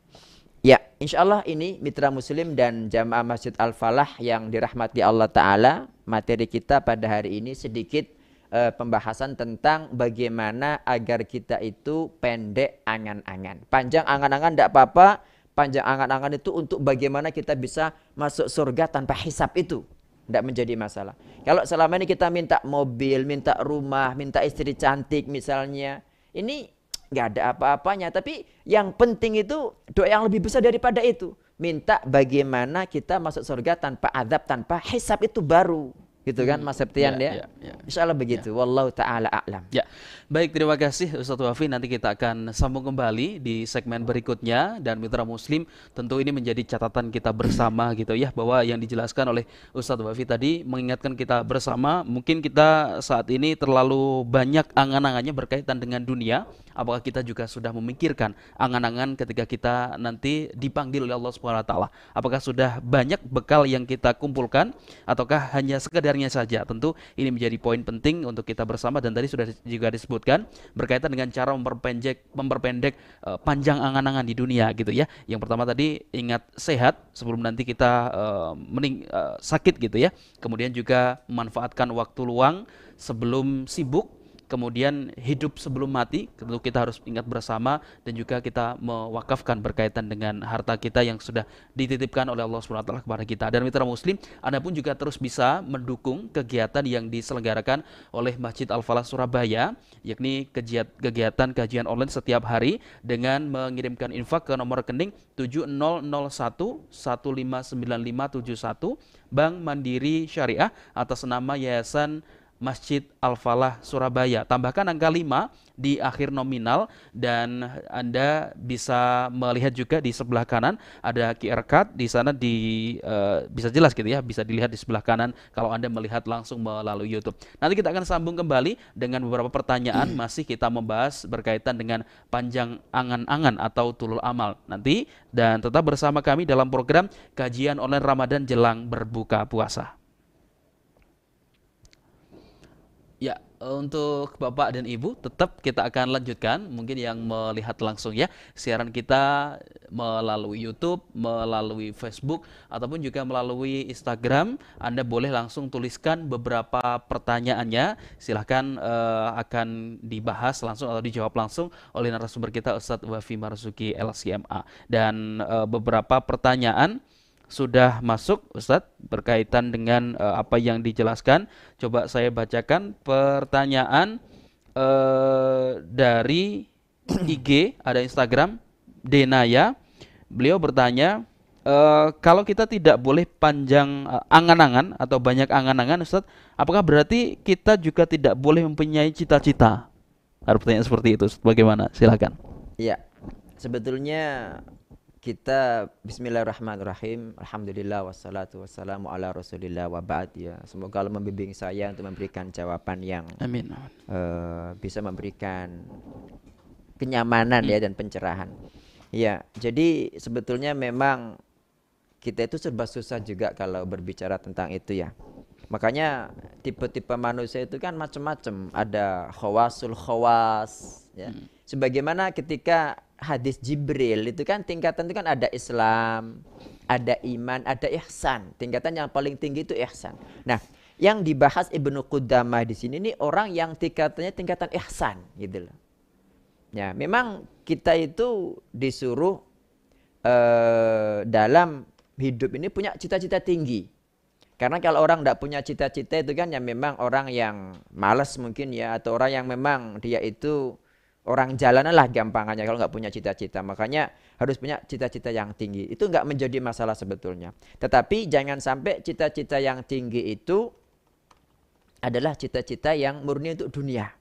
Speaker 2: Ya, insyaallah ini mitra muslim dan jamaah Masjid Al-Falah yang dirahmati Allah Ta'ala. Materi kita pada hari ini sedikit pembahasan tentang bagaimana agar kita itu pendek angan-angan. Panjang angan-angan tidak apa-apa. Panjang angan-angan itu untuk bagaimana kita bisa masuk surga tanpa hisab itu. Tidak menjadi masalah. Kalau selama ini kita minta mobil, minta rumah, minta istri cantik misalnya. Ini nggak ada apa-apanya, tapi yang penting itu doa yang lebih besar daripada itu. Minta bagaimana kita masuk surga tanpa azab, tanpa hisab, itu baru. Gitu kan Mas Septian ya? Insyaallah begitu. Wallahu ta'ala a'lam.
Speaker 1: Ya, baik, terima kasih Ustadz Wafi. Nanti kita akan sambung kembali di segmen berikutnya. Dan mitra muslim, tentu ini menjadi catatan kita bersama gitu ya, bahwa yang dijelaskan oleh Ustadz Wafi tadi mengingatkan kita bersama. Mungkin kita saat ini terlalu banyak angan-angannya berkaitan dengan dunia. Apakah kita juga sudah memikirkan angan-angan ketika kita nanti dipanggil oleh Allah Subhanahu wa taala? Apakah sudah banyak bekal yang kita kumpulkan ataukah hanya sekedarnya saja? Tentu ini menjadi poin penting untuk kita bersama, dan tadi sudah juga disebutkan berkaitan dengan cara memperpendek panjang angan-angan di dunia gitu ya. Yang pertama tadi ingat sehat sebelum nanti kita sakit gitu ya. Kemudian juga memanfaatkan waktu luang sebelum sibuk. Kemudian hidup sebelum mati, tentu kita harus ingat bersama, dan juga kita mewakafkan berkaitan dengan harta kita yang sudah dititipkan oleh Allah SWT kepada kita. Dan mitra muslim, Anda pun juga terus bisa mendukung kegiatan yang diselenggarakan oleh Masjid Al-Falah Surabaya, yakni kegiatan kajian online setiap hari dengan mengirimkan infak ke nomor rekening 7001159571 Bank Mandiri Syariah atas nama Yayasan Masjid Al-Falah Surabaya. Tambahkan angka 5 di akhir nominal, dan Anda bisa melihat juga di sebelah kanan ada QR code. Di sana bisa jelas gitu ya, bisa dilihat di sebelah kanan kalau Anda melihat langsung melalui YouTube. Nanti kita akan sambung kembali dengan beberapa pertanyaan. Masih kita membahas berkaitan dengan panjang angan-angan atau tulul amal nanti, dan tetap bersama kami dalam program kajian online Ramadan jelang berbuka puasa. Ya, untuk Bapak dan Ibu tetap kita akan lanjutkan, mungkin yang melihat langsung ya, siaran kita melalui YouTube, melalui Facebook, ataupun juga melalui Instagram. Anda boleh langsung tuliskan beberapa pertanyaannya, silahkan akan dibahas langsung atau dijawab langsung oleh narasumber kita Ustadz Wafi Marzuki LCMA. Dan beberapa pertanyaan sudah masuk Ustadz berkaitan dengan apa yang dijelaskan. Coba saya bacakan pertanyaan dari IG, ada Instagram, Denaya. Beliau bertanya, kalau kita tidak boleh panjang angan-angan atau banyak angan-angan Ustadz, apakah berarti kita juga tidak boleh mempunyai cita-cita? Ada pertanyaan seperti itu, Ustadz. Bagaimana? Silakan.
Speaker 2: Ya, sebetulnya kita bismillahirrahmanirrahim, alhamdulillah wassalatu wassalamu ala rasulillah wa ba'd ya. Semoga Allah membimbing saya untuk memberikan jawaban yang
Speaker 1: Amin.
Speaker 2: Bisa memberikan kenyamanan ya dan pencerahan. Ya, jadi sebetulnya memang kita itu serba susah juga kalau berbicara tentang itu ya. Makanya tipe-tipe manusia itu kan macam-macam. Ada khawasul khawas ya. Sebagaimana ketika hadis Jibril itu kan tingkatan itu kan ada Islam, ada iman, ada ihsan. Tingkatan yang paling tinggi itu ihsan. Nah, yang dibahas Ibnu Qudamah di sini nih orang yang tingkatannya tingkatan ihsan gitu loh. Ya, memang kita itu disuruh dalam hidup ini punya cita-cita tinggi. Karena kalau orang tidak punya cita-cita itu kan ya memang orang yang malas mungkin ya, atau orang yang memang dia itu orang jalanan lah gampangannya kalau nggak punya cita-cita. Makanya harus punya cita-cita yang tinggi. Itu nggak menjadi masalah sebetulnya. Tetapi jangan sampai cita-cita yang tinggi itu adalah cita-cita yang murni untuk dunia.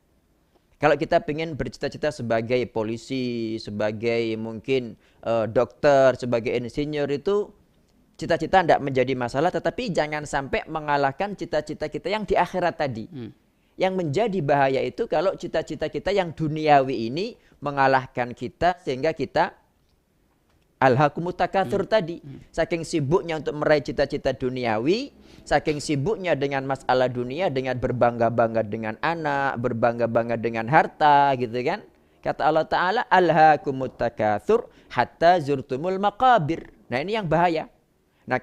Speaker 2: Kalau kita ingin bercita-cita sebagai polisi, sebagai mungkin dokter, sebagai insinyur itu cita-cita tidak menjadi masalah, tetapi jangan sampai mengalahkan cita-cita kita yang di akhirat tadi. Yang menjadi bahaya itu kalau cita-cita kita yang duniawi ini mengalahkan kita sehingga kita alhaakumut takatsur tadi. Saking sibuknya untuk meraih cita-cita duniawi, saking sibuknya dengan masalah dunia, dengan berbangga-bangga dengan anak, berbangga-bangga dengan harta gitu kan. Kata Allah Ta'ala, alhaakumut takatsur hatta zurtumul maqabir. Nah ini yang bahaya. Nah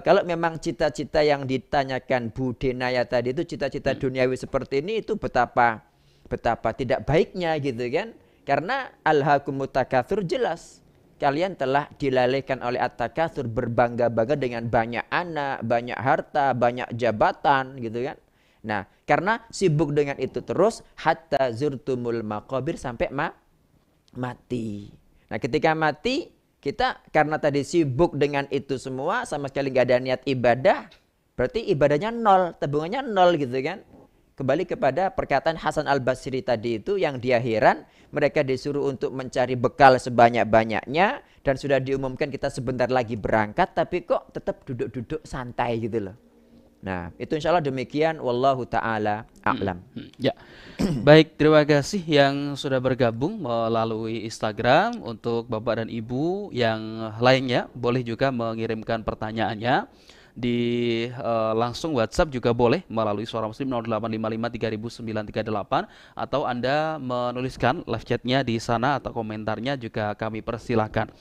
Speaker 2: kalau memang cita-cita yang ditanyakan Bu Denaya tadi itu cita-cita duniawi seperti ini itu betapa tidak baiknya gitu kan. Karena alhaakumut takatsur jelas kalian telah dilalaikan oleh at-takatsur, berbangga-bangga dengan banyak anak, banyak harta, banyak jabatan gitu kan. Nah, karena sibuk dengan itu terus hatta zurtumul maqabir sampai mati. Nah, ketika mati kita karena tadi sibuk dengan itu semua sama sekali nggak ada niat ibadah, berarti ibadahnya nol, tabungannya nol gitu kan. Kembali kepada perkataan Hasan Al-Basri tadi itu yang dia heran, mereka disuruh untuk mencari bekal sebanyak-banyaknya dan sudah diumumkan kita sebentar lagi berangkat tapi kok tetap duduk-duduk santai gitu loh. Nah, itu insya Allah demikian. Wallahu ta'ala a'lam.
Speaker 1: Ya, baik, terima kasih yang sudah bergabung melalui Instagram. Untuk Bapak dan Ibu yang lainnya, boleh juga mengirimkan pertanyaannya di langsung WhatsApp juga boleh melalui Suara Muslim 0855 300938 atau Anda menuliskan live chatnya di sana atau komentarnya juga kami persilahkan.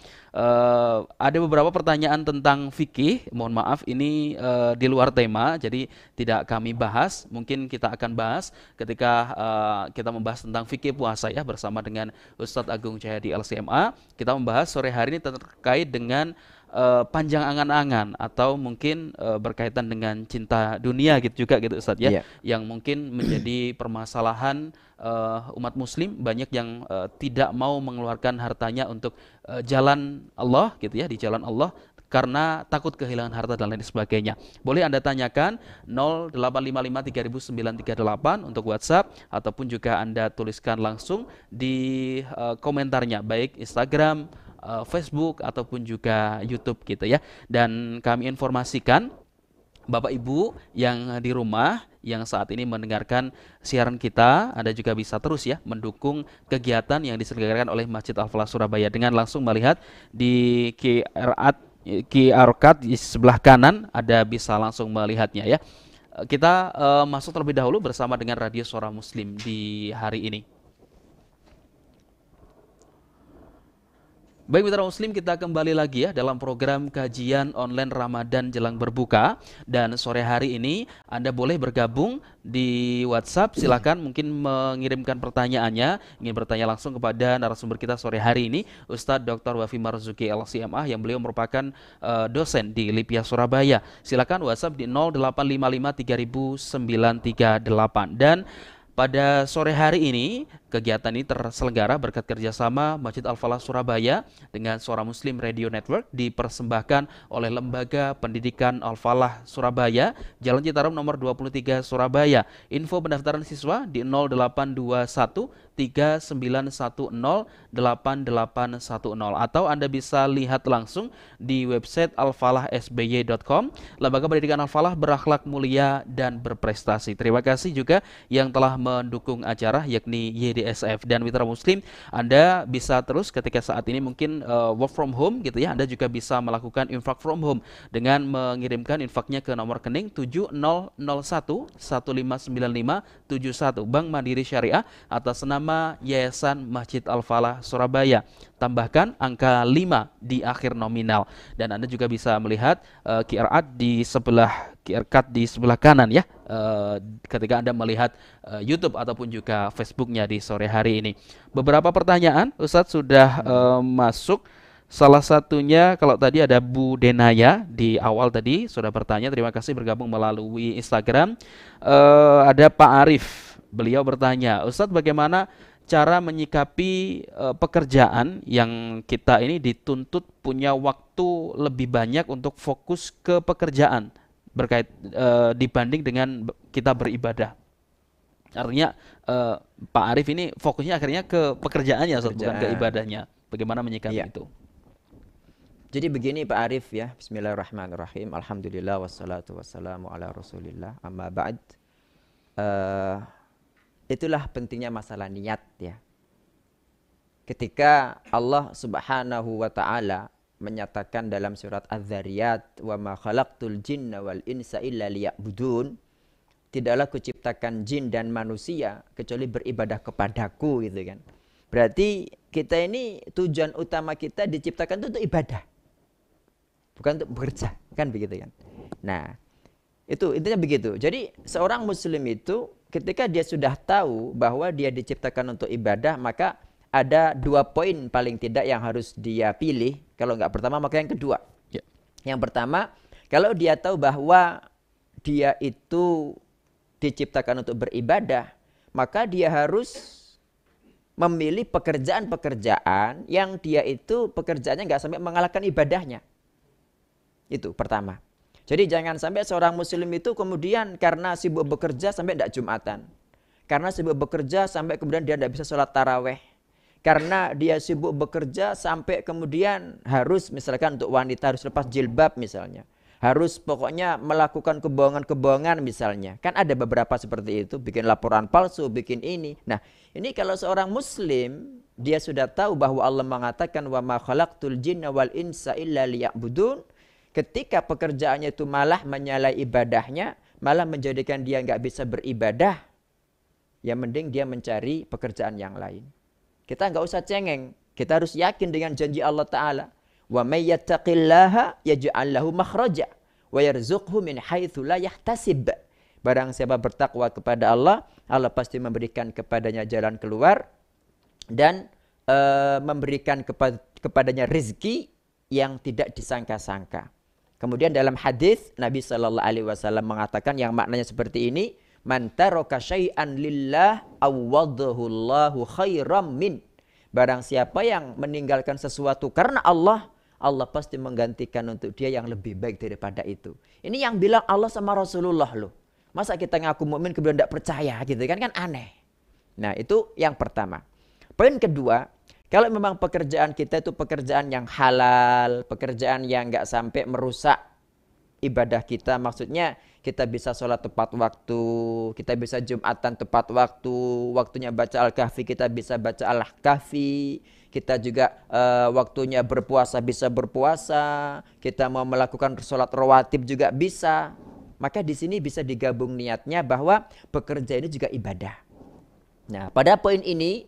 Speaker 1: Ada beberapa pertanyaan tentang fikih, mohon maaf ini di luar tema jadi tidak kami bahas, mungkin kita akan bahas ketika kita membahas tentang fikih puasa ya bersama dengan Ustadz Agung Jayadi LCMA. Kita membahas sore hari ini terkait dengan panjang angan-angan atau mungkin berkaitan dengan cinta dunia gitu juga gitu Ustadz ya, yang mungkin menjadi permasalahan umat muslim banyak yang tidak mau mengeluarkan hartanya untuk jalan Allah gitu ya, di jalan Allah karena takut kehilangan harta dan lain sebagainya. Boleh Anda tanyakan 0855 300938 untuk WhatsApp ataupun juga Anda tuliskan langsung di komentarnya baik Instagram, Facebook ataupun juga YouTube gitu ya. Dan kami informasikan Bapak Ibu yang di rumah yang saat ini mendengarkan siaran kita, Anda juga bisa terus ya mendukung kegiatan yang diselenggarakan oleh Masjid Al-Falah Surabaya dengan langsung melihat di QR code di sebelah kanan, Anda bisa langsung melihatnya ya. Kita masuk terlebih dahulu bersama dengan Radio Suara Muslim di hari ini. Baik mitra muslim, kita kembali lagi ya dalam program kajian online Ramadan jelang berbuka. Dan sore hari ini Anda boleh bergabung di WhatsApp, silakan mungkin mengirimkan pertanyaannya. Ingin bertanya langsung kepada narasumber kita sore hari ini, Ustadz Dr. Wafi Marzuki LCMA yang beliau merupakan dosen di Lipia Surabaya. Silakan WhatsApp di 0855 300938. Dan pada sore hari ini, kegiatan ini terselenggara berkat kerjasama Masjid Al-Falah Surabaya dengan Suara Muslim Radio Network, dipersembahkan oleh Lembaga Pendidikan Al-Falah Surabaya, Jalan Citarum nomor 23 Surabaya. Info pendaftaran siswa di 0821 3910 8810 atau Anda bisa lihat langsung di website alfalahsby.com. Lembaga Pendidikan Al-Falah berakhlak mulia dan berprestasi. Terima kasih juga yang telah mendukung acara yakni YDSF. Dan mitra muslim, Anda bisa terus ketika saat ini mungkin work from home gitu ya, Anda juga bisa melakukan infak from home dengan mengirimkan infaknya ke nomor rekening 7001 159571 Bank Mandiri Syariah atas nama nama Yayasan Masjid Al-Falah Surabaya. Tambahkan angka 5 di akhir nominal. Dan Anda juga bisa melihat QR code di sebelah kanan ya, ketika Anda melihat YouTube ataupun juga Facebooknya di sore hari ini. Beberapa pertanyaan Ustadz sudah masuk. Salah satunya kalau tadi ada Bu Denaya di awal tadi sudah bertanya, terima kasih bergabung melalui Instagram. Ada Pak Arif, beliau bertanya, Ustadz bagaimana cara menyikapi pekerjaan yang kita ini dituntut punya waktu lebih banyak untuk fokus ke pekerjaan dibanding dengan kita beribadah. Artinya Pak Arif ini fokusnya akhirnya ke pekerjaannya, bukan ke ibadahnya. Bagaimana menyikapi itu?
Speaker 2: Jadi begini Pak Arif ya, bismillahirrahmanirrahim, alhamdulillah wassalatu wassalamu ala rasulillah, amma ba'd. Itulah pentingnya masalah niat ya. Ketika Allah subhanahu wa ta'ala menyatakan dalam surat Az-Zariyat, wa ma khalaqtul jinna wal insa illa liya'budun, tidaklah kuciptakan jin dan manusia kecuali beribadah kepadaku, gitu kan. Berarti kita ini tujuan utama kita diciptakan itu untuk ibadah, bukan untuk bekerja, kan begitu kan. Nah, itu intinya begitu. Jadi seorang muslim itu ketika dia sudah tahu bahwa dia diciptakan untuk ibadah, maka ada 2 poin paling tidak yang harus dia pilih. Kalau enggak pertama, maka yang kedua. Yang pertama, kalau dia tahu bahwa dia itu diciptakan untuk beribadah, maka dia harus memilih pekerjaan-pekerjaan yang dia itu pekerjaannya enggak sampai mengalahkan ibadahnya. Itu pertama. Jadi jangan sampai seorang muslim itu kemudian karena sibuk bekerja sampai tidak Jumatan. Karena sibuk bekerja sampai kemudian dia tidak bisa sholat taraweh. Karena dia sibuk bekerja sampai kemudian harus misalkan untuk wanita harus lepas jilbab misalnya. Harus pokoknya melakukan kebohongan-kebohongan misalnya. Kan ada beberapa seperti itu. Bikin laporan palsu, bikin ini. Nah ini kalau seorang muslim dia sudah tahu bahwa Allah mengatakan wa ma khalaqtul jinna wal insa illa liya'budun. Ketika pekerjaannya itu malah menyalahi ibadahnya, malah menjadikan dia nggak bisa beribadah, ya mending dia mencari pekerjaan yang lain. Kita nggak usah cengeng, kita harus yakin dengan janji Allah Ta'ala. Wa may yattaqillaha yaj'al lahu makhraja wa yarzuqhu min haitsu la yahtasib. Barang siapa bertakwa kepada Allah, Allah pasti memberikan kepadanya jalan keluar dan memberikan kepadanya rezeki yang tidak disangka-sangka. Kemudian dalam hadis Nabi Shallallahu Alaihi Wasallam mengatakan yang maknanya seperti ini, man taraka syai'an lillah awadahu Allahu khairam min. Barang siapa yang meninggalkan sesuatu karena Allah, Allah pasti menggantikan untuk dia yang lebih baik daripada itu. Ini yang bilang Allah sama Rasulullah loh. Masa kita ngaku mukmin kemudian tidak percaya gitu kan aneh. Nah itu yang pertama. Poin kedua, kalau memang pekerjaan kita itu pekerjaan yang halal, pekerjaan yang nggak sampai merusak ibadah kita, maksudnya kita bisa sholat tepat waktu, kita bisa Jumatan tepat waktu, waktunya baca Al-Kahfi kita bisa baca Al-Kahfi, kita juga waktunya berpuasa bisa berpuasa, kita mau melakukan sholat rawatib juga bisa. Maka di sini bisa digabung niatnya bahwa pekerjaan ini juga ibadah. Nah, pada poin ini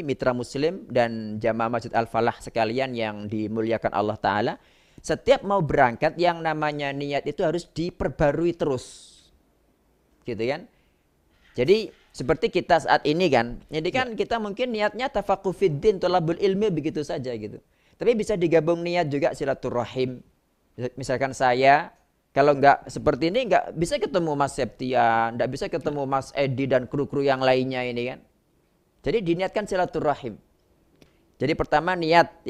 Speaker 2: mitra muslim dan jamaah Masjid Al-Falah sekalian yang dimuliakan Allah Ta'ala, setiap mau berangkat yang namanya niat itu harus diperbarui terus, gitu kan. Jadi seperti kita saat ini kan, jadi kan kita mungkin niatnya tafaqquh fiddin, thalabul ilmi begitu saja gitu. Tapi bisa digabung niat juga silaturahim. Misalkan saya kalau nggak seperti ini nggak bisa ketemu Mas Septian, nggak bisa ketemu Mas Edi dan kru-kru yang lainnya ini kan. Jadi diniatkan silaturahim. Jadi pertama niat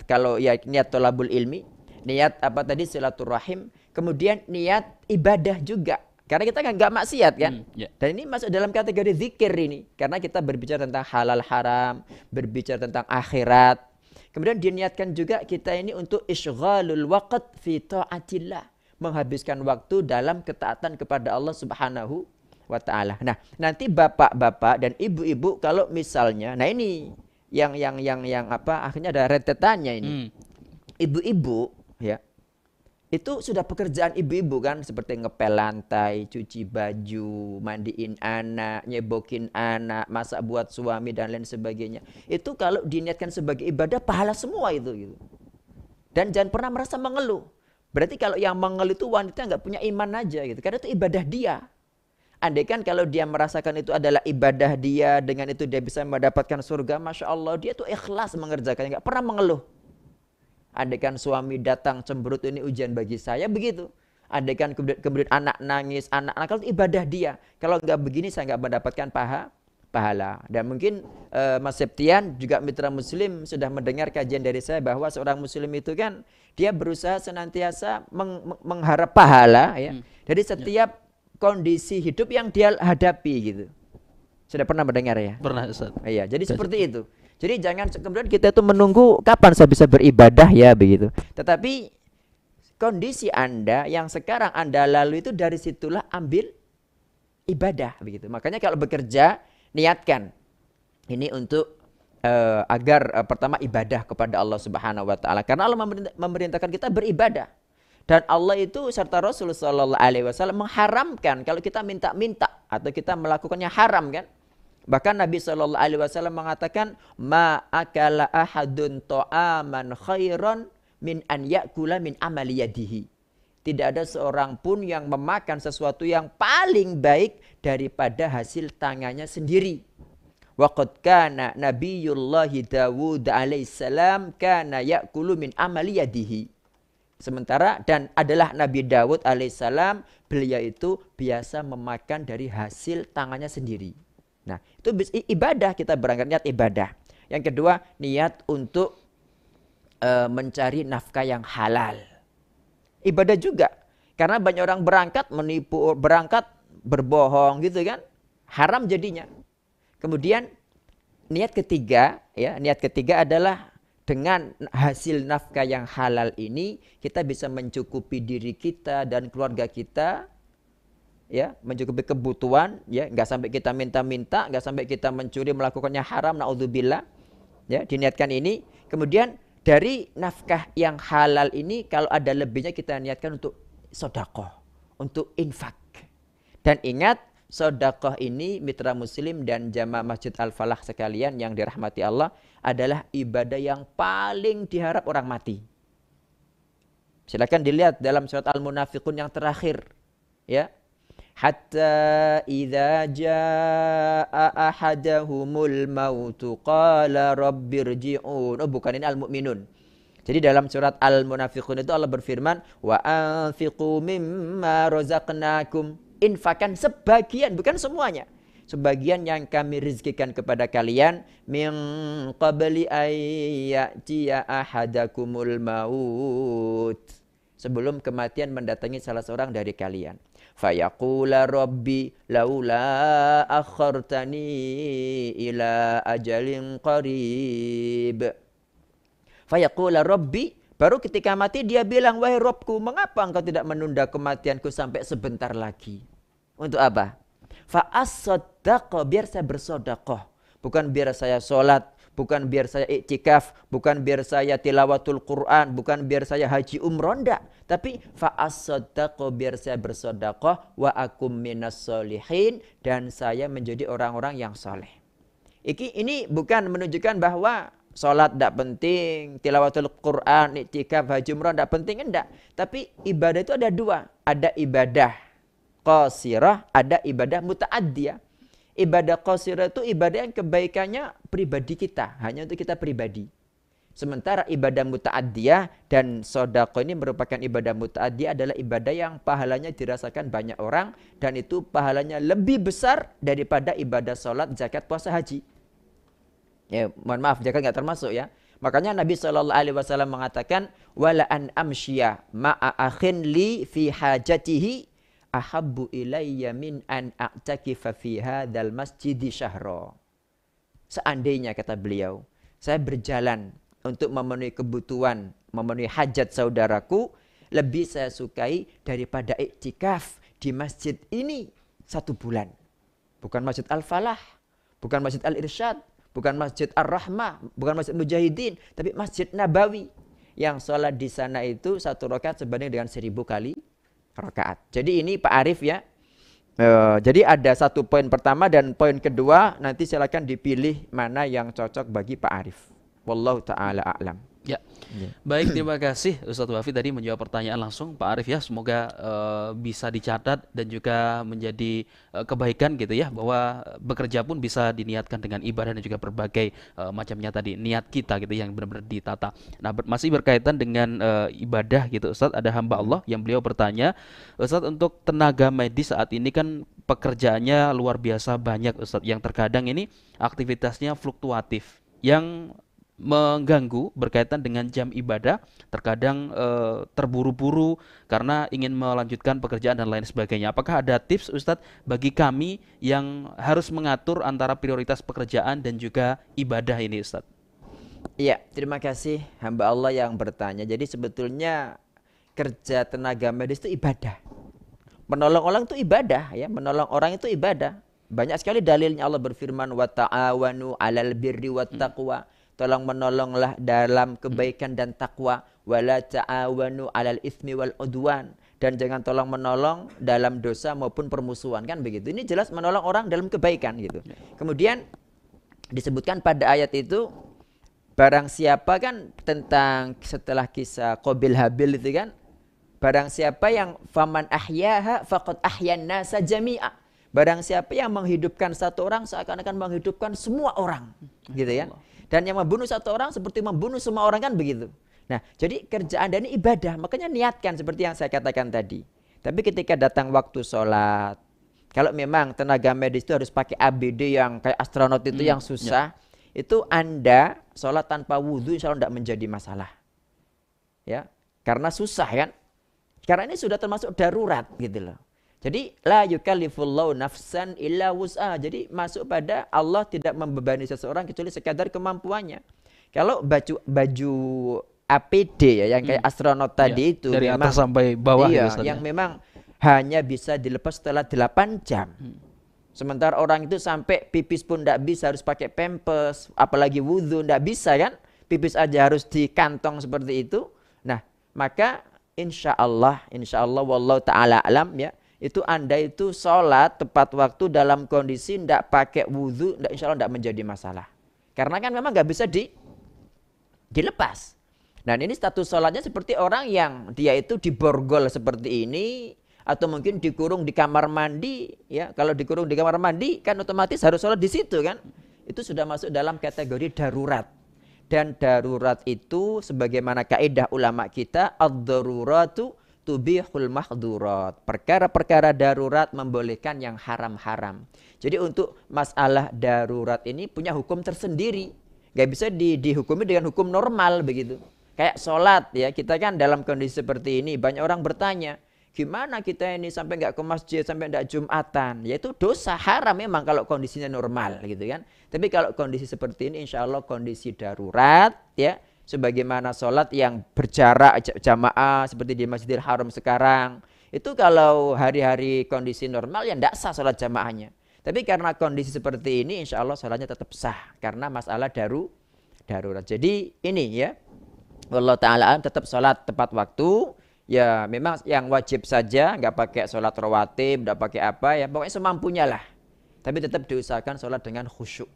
Speaker 2: kalau niat thalabul ilmi, niat apa tadi silaturahim, kemudian niat ibadah juga. Karena kita kan nggak maksiat kan. Dan ini masuk dalam kategori zikir ini karena kita berbicara tentang halal haram, berbicara tentang akhirat. Kemudian diniatkan juga kita ini untuk isyghalul waqt fi taatillah, menghabiskan waktu dalam ketaatan kepada Allah Subhanahu wa ta'ala. Nah, nanti bapak-bapak dan ibu-ibu kalau misalnya, nah ini yang akhirnya ada rentetannya ini. Ibu-ibu ya. Itu sudah pekerjaan ibu-ibu kan, seperti ngepel lantai, cuci baju, mandiin anak, nyebokin anak, masak buat suami dan lain sebagainya. Itu kalau diniatkan sebagai ibadah, pahala semua itu gitu. Dan jangan pernah merasa mengeluh. Berarti kalau yang mengeluh itu wanita nggak punya iman aja gitu. Karena itu ibadah dia. Andai kan kalau dia merasakan itu adalah ibadah dia, dengan itu dia bisa mendapatkan surga, Masya Allah, dia tuh ikhlas mengerjakannya, nggak pernah mengeluh. Andaikan suami datang cemberut, ini ujian bagi saya, begitu. Andaikan kemudian anak nangis, anak nakal, itu ibadah dia. Kalau nggak begini saya nggak mendapatkan pahala. Dan mungkin Mas Septian juga mitra muslim sudah mendengar kajian dari saya bahwa seorang muslim itu kan dia berusaha senantiasa mengharap pahala ya. Dari setiap kondisi hidup yang dia hadapi gitu. Sudah pernah mendengar ya?
Speaker 1: Pernah, Ustaz.
Speaker 2: Iya, jadi seperti itu. Jadi jangan kemudian kita itu menunggu kapan saya bisa beribadah ya begitu. Tetapi kondisi Anda yang sekarang Anda lalui itu dari situlah ambil ibadah begitu. Makanya kalau bekerja niatkan ini untuk agar pertama ibadah kepada Allah Subhanahu wa taala. Karena Allah memerintahkan kita beribadah. Dan Allah itu serta Rasulullah sallallahu alaihi wasallam mengharamkan kalau kita minta-minta atau kita melakukannya haram kan. Bahkan Nabi Shallallahu Alaihi Wasallam mengatakan, ma akala ahadun to'aman khairon min an yakula min amali yadihi. Tidak ada seorang pun yang memakan sesuatu yang paling baik daripada hasil tangannya sendiri. Waqad kana Nabiyullahi Dawud alaihissalam kana yakulu min amali yadihi. Sementara dan adalah Nabi Dawud alaihissalam, beliau itu biasa memakan dari hasil tangannya sendiri. Nah, itu ibadah, kita berangkat niat ibadah. Yang kedua, niat untuk mencari nafkah yang halal. Ibadah juga. Karena banyak orang berangkat menipu, berangkat berbohong gitu kan. Haram jadinya. Kemudian niat ketiga adalah dengan hasil nafkah yang halal ini kita bisa mencukupi diri kita dan keluarga kita. Ya, mencukupi kebutuhan, ya, nggak sampai kita minta-minta, nggak sampai kita mencuri, melakukannya haram, naudzubillah. Ya, diniatkan ini. Kemudian dari nafkah yang halal ini kalau ada lebihnya kita niatkan untuk sedekah, untuk infak. Dan ingat, sedekah ini mitra muslim dan jamaah Masjid Al-Falah sekalian yang dirahmati Allah adalah ibadah yang paling diharap orang mati. Silakan dilihat dalam surat Al-Munafiqun yang terakhir, ya. Hatta idza jaa ahadahumul mautu qala rabbirji'un. Oh, bukan, ini Al-Mu'minun. Jadi dalam surat Al-Munafiqun itu Allah berfirman, wa anfiqu mimma razaqnakum. Infakan sebagian, bukan semuanya. Sebagian yang kami rizkikan kepada kalian min qabli ayyatiya ahadakumul maut. Sebelum kematian mendatangi salah seorang dari kalian. Fayaqula rabbi laula akhartani ila ajalin qarib. Fayaqula rabbi, baru ketika mati dia bilang, wahai Rabbku, mengapa engkau tidak menunda kematianku sampai sebentar lagi? Untuk apa? Fa'as-sadaqah, biar saya bersedekah. Bukan biar saya sholat, bukan biar saya iktikaf, bukan biar saya tilawatul Quran, bukan biar saya haji umroh, enggak. Tapi fa'as-sadaqah, biar saya bersedekah, wa akum minas solihin, dan saya menjadi orang-orang yang soleh. Ini bukan menunjukkan bahwa sholat tidak penting, tilawatul Quran, iktikaf, haji umroh tidak penting, enggak. Tapi ibadah itu ada dua. Ada ibadah qasirah, ada ibadah muta'addiyah. Ibadah qasirah itu ibadah yang kebaikannya pribadi kita, hanya untuk kita pribadi. Sementara ibadah muta'addiyah dan sedekah ini merupakan ibadah muta'addiyah adalah ibadah yang pahalanya dirasakan banyak orang dan itu pahalanya lebih besar daripada ibadah sholat, zakat, puasa, haji. Ya, mohon maaf, zakat nggak termasuk ya. Makanya Nabi SAW mengatakan, wala an amshiya ma'a akhin li fi hajatihi ahabbu ilayya min an a'takifa fi hadzal masjidi syahra. Seandainya, kata beliau, saya berjalan untuk memenuhi kebutuhan, memenuhi hajat saudaraku, lebih saya sukai daripada iktikaf di masjid ini 1 bulan. Bukan Masjid Al-Falah, bukan Masjid Al-Irsyad, bukan Masjid Ar-Rahmah, bukan Masjid Mujahidin, tapi Masjid Nabawi. yang sholat di sana itu 1 rakaat sebanding dengan 1000 kali rakaat. Jadi ini Pak Arif ya. Jadi ada 1 poin pertama dan poin kedua nanti silakan dipilih mana yang cocok bagi Pak Arif. Wallahu taala a'lam.
Speaker 1: Ya, baik, terima kasih Ustadz Wafi tadi menjawab pertanyaan langsung Pak Arif ya. Semoga bisa dicatat dan juga menjadi kebaikan gitu ya, bahwa bekerja pun bisa diniatkan dengan ibadah dan juga berbagai macamnya tadi niat kita gitu yang benar-benar ditata. Nah, masih berkaitan dengan ibadah gitu Ustadz, ada hamba Allah yang beliau bertanya, Ustadz, untuk tenaga medis saat ini kan pekerjaannya luar biasa banyak Ustadz, yang terkadang ini aktivitasnya fluktuatif, yang mengganggu berkaitan dengan jam ibadah, terkadang terburu-buru karena ingin melanjutkan pekerjaan dan lain sebagainya. Apakah ada tips Ustadz bagi kami yang harus mengatur antara prioritas pekerjaan dan juga ibadah ini Ustadz?
Speaker 2: Iya, terima kasih hamba Allah yang bertanya. Jadi sebetulnya kerja tenaga medis itu ibadah. Menolong orang itu ibadah ya, menolong orang itu ibadah. Banyak sekali dalilnya Allah berfirman wa ta'awanu 'alal birri wat taqwa. Tolong menolonglah dalam kebaikan dan takwa, wala ta'awanu 'alal itsmi wal udwan, dan jangan tolong menolong dalam dosa maupun permusuhan, kan begitu. Ini jelas menolong orang dalam kebaikan gitu. Kemudian disebutkan pada ayat itu barang siapa, kan tentang setelah kisah Qabil Habil itu kan, barang siapa yang faman ahyaha faqad ahyan nasa jami'a. Barang siapa yang menghidupkan satu orang seakan-akan menghidupkan semua orang, gitu ya. Dan yang membunuh satu orang seperti membunuh semua orang, kan begitu. Nah, jadi kerjaan Anda ini ibadah, makanya niatkan seperti yang saya katakan tadi. Tapi ketika datang waktu sholat, kalau memang tenaga medis itu harus pakai ABD yang kayak astronot itu yang susah, itu Anda sholat tanpa wudhu insya Allah tidak menjadi masalah. Ya, karena susah kan. Karena ini sudah termasuk darurat gitu loh. Jadi la yukallifullahu nafsan illa wus'aha. Jadi masuk pada Allah tidak membebani seseorang kecuali sekadar kemampuannya. Kalau baju APD ya yang kayak astronot tadi itu
Speaker 1: dari
Speaker 2: memang,
Speaker 1: atas sampai bawah
Speaker 2: iya,
Speaker 1: ya,
Speaker 2: yang memang hanya bisa dilepas setelah 8 jam. Sementara orang itu sampai pipis pun tidak bisa, harus pakai pampers, apalagi wudhu tidak bisa kan? Pipis aja harus di kantong seperti itu. Nah, maka insya Allah wallahu ta'ala alam ya, itu Anda itu sholat tepat waktu dalam kondisi tidak pakai wudhu, insya Allah tidak menjadi masalah. Karena kan memang nggak bisa dilepas. Dan ini status sholatnya seperti orang yang dia itu diborgol seperti ini, atau mungkin dikurung di kamar mandi. Ya, kalau dikurung di kamar mandi kan otomatis harus sholat di situ kan. Itu sudah masuk dalam kategori darurat. Dan darurat itu sebagaimana kaidah ulama kita, ad-daruratu tubihul mahdurat. Perkara-perkara darurat membolehkan yang haram-haram. Jadi untuk masalah darurat ini punya hukum tersendiri. Gak bisa dihukumi dengan hukum normal begitu. Kayak sholat ya, kita kan dalam kondisi seperti ini banyak orang bertanya, gimana kita ini sampai gak ke masjid, sampai gak Jumatan? Ya itu dosa, haram memang kalau kondisinya normal gitu kan. Tapi kalau kondisi seperti ini insya Allah kondisi darurat ya, sebagaimana sholat yang berjarak jamaah seperti di Masjidil Haram sekarang, itu kalau hari-hari kondisi normal ya tidak sah sholat jamaahnya. Tapi karena kondisi seperti ini insya Allah sholatnya tetap sah karena masalah darurat. Jadi ini ya, wallahu ta'ala tetap sholat tepat waktu. Ya memang yang wajib saja, nggak pakai sholat rawatib, nggak pakai apa ya, pokoknya semampunya lah. Tapi tetap diusahakan sholat dengan khusyuk.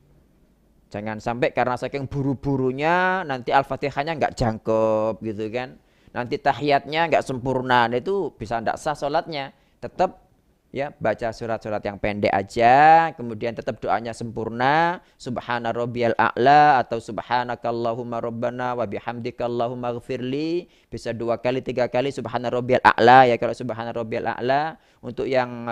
Speaker 2: Jangan sampai karena saking buru-burunya nanti Al-Fatihahnya nggak jangkep gitu kan. Nanti tahiyatnya nggak sempurna, nah itu bisa nggak sah sholatnya. Tetap ya baca surat-surat yang pendek aja, kemudian tetap doanya sempurna, subhana rabbiyal a'la atau subhanakallahumma rabbana wa bihamdika allahumma ghfirli, bisa 2 kali 3 kali subhana rabbiyal a'la ya kalau subhana rabbiyal a'la. Untuk yang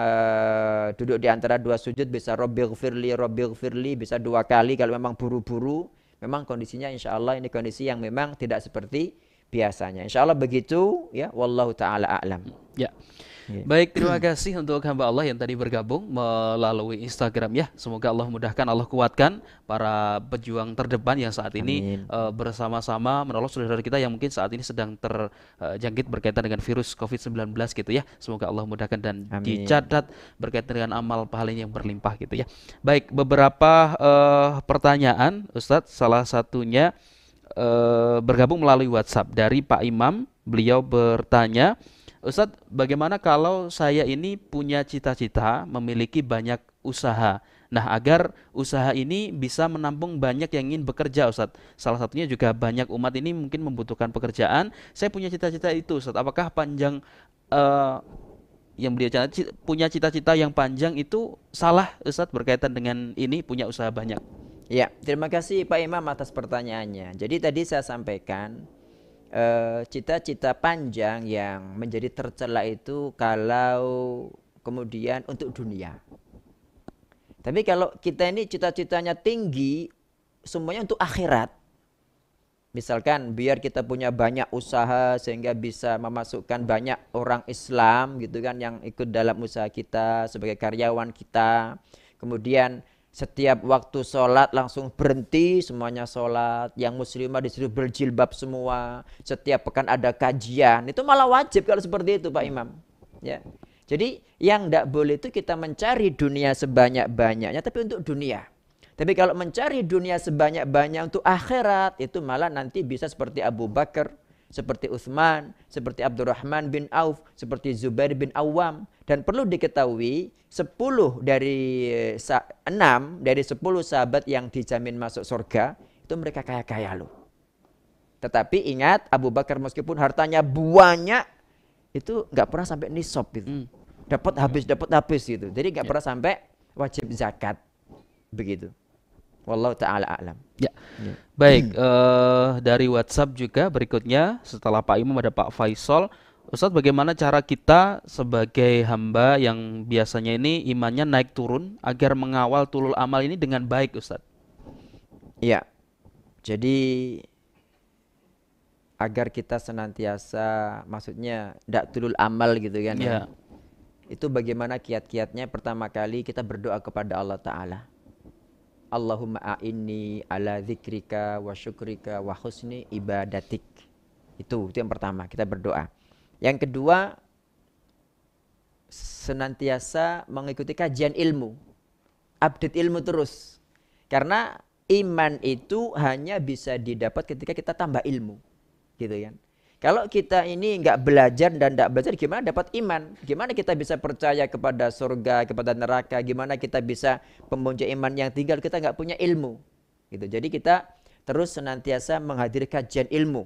Speaker 2: duduk di antara 2 sujud bisa rabbighfirli bisa 2 kali kalau memang buru-buru. Memang kondisinya insya Allah ini kondisi yang memang tidak seperti biasanya. Insya Allah begitu ya, wallahu ta'ala a'lam.
Speaker 1: Ya. Baik, terima kasih untuk hamba Allah yang tadi bergabung melalui Instagram ya. Semoga Allah mudahkan, Allah kuatkan para pejuang terdepan yang saat ini bersama-sama menolong saudara kita yang mungkin saat ini sedang terjangkit berkaitan dengan virus COVID-19 gitu ya. Semoga Allah mudahkan dan dicatat berkaitan dengan amal pahalanya yang berlimpah gitu ya. Baik, beberapa pertanyaan Ustadz, salah satunya bergabung melalui WhatsApp dari Pak Imam. Beliau bertanya, Ustadz, bagaimana kalau saya ini punya cita-cita memiliki banyak usaha? Nah, agar usaha ini bisa menampung banyak yang ingin bekerja, Ustadz. Salah satunya juga banyak umat ini mungkin membutuhkan pekerjaan. Saya punya cita-cita itu, Ustadz. Apakah panjang eh, yang beliau punya cita-cita yang panjang itu salah, Ustadz, berkaitan dengan ini punya usaha banyak?
Speaker 2: Ya, terima kasih Pak Imam atas pertanyaannya. Jadi tadi saya sampaikan cita-cita panjang yang menjadi tercela itu kalau kemudian untuk dunia. Tapi kalau kita ini cita-citanya tinggi, semuanya untuk akhirat. Misalkan biar kita punya banyak usaha sehingga bisa memasukkan banyak orang Islam gitu kan yang ikut dalam usaha kita sebagai karyawan kita. Kemudian setiap waktu sholat langsung berhenti semuanya sholat. Yang muslimah disuruh berjilbab semua. Setiap pekan ada kajian. Itu malah wajib kalau seperti itu Pak Imam. Ya. Jadi yang tidak boleh itu kita mencari dunia sebanyak-banyaknya tapi untuk dunia. Tapi kalau mencari dunia sebanyak-banyak untuk akhirat itu malah nanti bisa seperti Abu Bakar, seperti Utsman, seperti Abdurrahman bin Auf, seperti Zubair bin Awam. Dan perlu diketahui 6 dari 10 sahabat yang dijamin masuk surga itu mereka kaya-kaya loh. Tetapi ingat Abu Bakar meskipun hartanya banyak itu nggak pernah sampai nisab gitu. Dapat habis gitu. Jadi nggak pernah sampai wajib zakat begitu. Wallahu ta'ala a'lam.
Speaker 1: Ya. Baik, dari WhatsApp juga berikutnya setelah Pak Imam ada Pak Faisal. Ustadz, bagaimana cara kita sebagai hamba yang biasanya ini imannya naik turun agar mengawal tulul amal ini dengan baik, Ustadz?
Speaker 2: Iya. Jadi agar kita senantiasa maksudnya tidak tulul amal gitu kan ya. Itu bagaimana kiat-kiatnya? Pertama kali kita berdoa kepada Allah Ta'ala. Allahumma a'inni ala dzikrika wa syukrika wa husni ibadatik. Itu yang pertama, kita berdoa. Yang kedua, senantiasa mengikuti kajian ilmu. Update ilmu terus. Karena iman itu hanya bisa didapat ketika kita tambah ilmu. Gitu kan. Kalau kita ini enggak belajar dan enggak belajar, gimana dapat iman? Gimana kita bisa percaya kepada surga, kepada neraka? Gimana kita bisa memuja iman yang tinggal kita enggak punya ilmu? Gitu. Jadi kita terus senantiasa menghadiri kajian ilmu.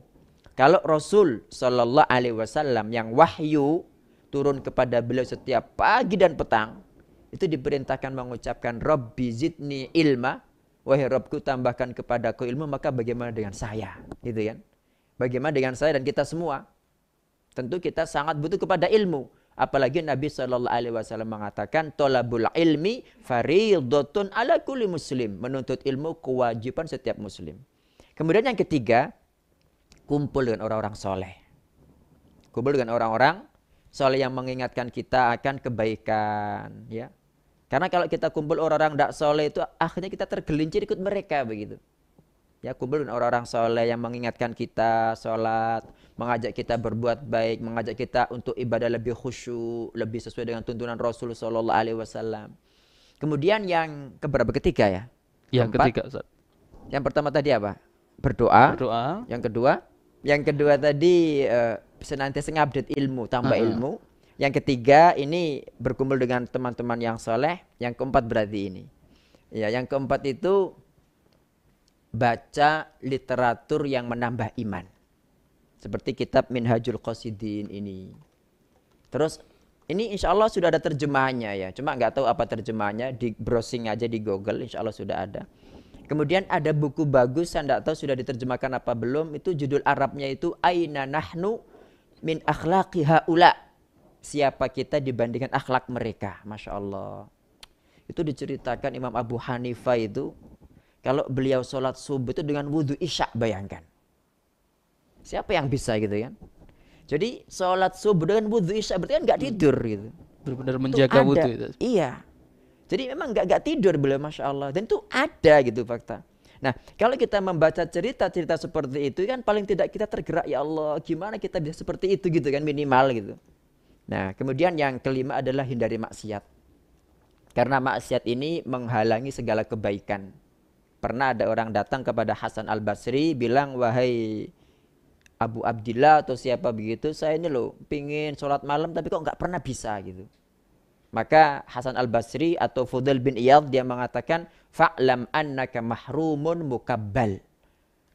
Speaker 2: Kalau Rasul Shallallahu Alaihi Wasallam yang wahyu turun kepada beliau setiap pagi dan petang, itu diperintahkan mengucapkan Rabbi zidni ilma, wahai Rabbku tambahkan kepadaku ilmu, maka bagaimana dengan saya? Gitu kan? Bagaimana dengan saya dan kita semua? Tentu kita sangat butuh kepada ilmu. Apalagi Nabi SAW mengatakan, Tolabul ilmi faridotun ala kulli muslim. Menuntut ilmu kewajiban setiap muslim. Kemudian yang ketiga, kumpul dengan orang-orang soleh. Kumpul dengan orang-orang soleh yang mengingatkan kita akan kebaikan. Ya. Karena kalau kita kumpul orang-orang tidak soleh itu akhirnya kita tergelincir ikut mereka begitu. Ya, kumpul dengan orang-orang soleh yang mengingatkan kita sholat, mengajak kita berbuat baik, mengajak kita untuk ibadah lebih khusyuk, lebih sesuai dengan tuntunan Rasul Sallallahu Alaihi Wasallam. Kemudian yang keberapa? Ketiga ya?
Speaker 1: Yang ketiga, Ustaz.
Speaker 2: Yang pertama tadi apa? Berdoa. Yang kedua tadi senantiasa ngupdate ilmu, tambah ilmu. Yang ketiga ini berkumpul dengan teman-teman yang soleh. Yang keempat berarti ini. Ya, yang keempat itu baca literatur yang menambah iman. Seperti kitab Minhajul Qasidin ini. Terus ini insya Allah sudah ada terjemahannya ya. Cuma nggak tahu apa terjemahannya. Di browsing aja di Google insya Allah sudah ada. Kemudian ada buku bagus, saya nggak tahu sudah diterjemahkan apa belum. Itu judul Arabnya itu Aina nahnu min akhlaqi haula. Siapa kita dibandingkan akhlak mereka. Masya Allah. Itu diceritakan Imam Abu Hanifah itu. Kalau beliau sholat subuh itu dengan wudhu isya, bayangkan. Siapa yang bisa gitu kan? Jadi sholat subuh dengan wudhu isya berarti kan nggak tidur gitu.
Speaker 1: Benar-benar menjaga wudhu itu.
Speaker 2: Iya. Jadi memang nggak tidur beliau, Masya Allah. Dan itu ada gitu fakta. Nah, kalau kita membaca cerita-cerita seperti itu kan paling tidak kita tergerak, ya Allah, gimana kita bisa seperti itu gitu kan, minimal gitu. Nah, kemudian yang kelima adalah hindari maksiat. Karena maksiat ini menghalangi segala kebaikan. Pernah ada orang datang kepada Hasan Al-Basri bilang, wahai Abu Abdillah atau siapa begitu, saya ini loh pingin sholat malam tapi kok nggak pernah bisa gitu. Maka Hasan Al-Basri atau Fudail bin Iyadh dia mengatakan, fa'lam annaka mahrumun mukabbal.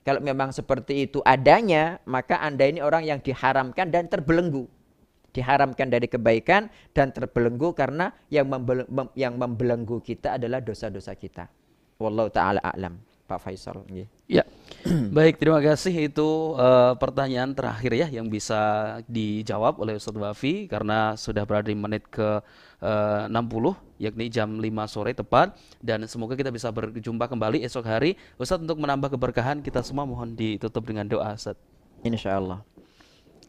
Speaker 2: Kalau memang seperti itu adanya, maka Anda ini orang yang diharamkan dan terbelenggu. Diharamkan dari kebaikan dan terbelenggu karena yang membelenggu kita adalah dosa-dosa kita. Wallahu ta'ala a'lam. Pak Faisal.
Speaker 1: Ya, baik, terima kasih. Itu pertanyaan terakhir ya yang bisa dijawab oleh Ustadz Wafi karena sudah berada di menit ke 60, yakni jam 5 sore tepat. Dan semoga kita bisa berjumpa kembali esok hari. Ustadz, untuk menambah keberkahan kita semua mohon ditutup dengan doa, Ustadz.
Speaker 2: Insyaallah.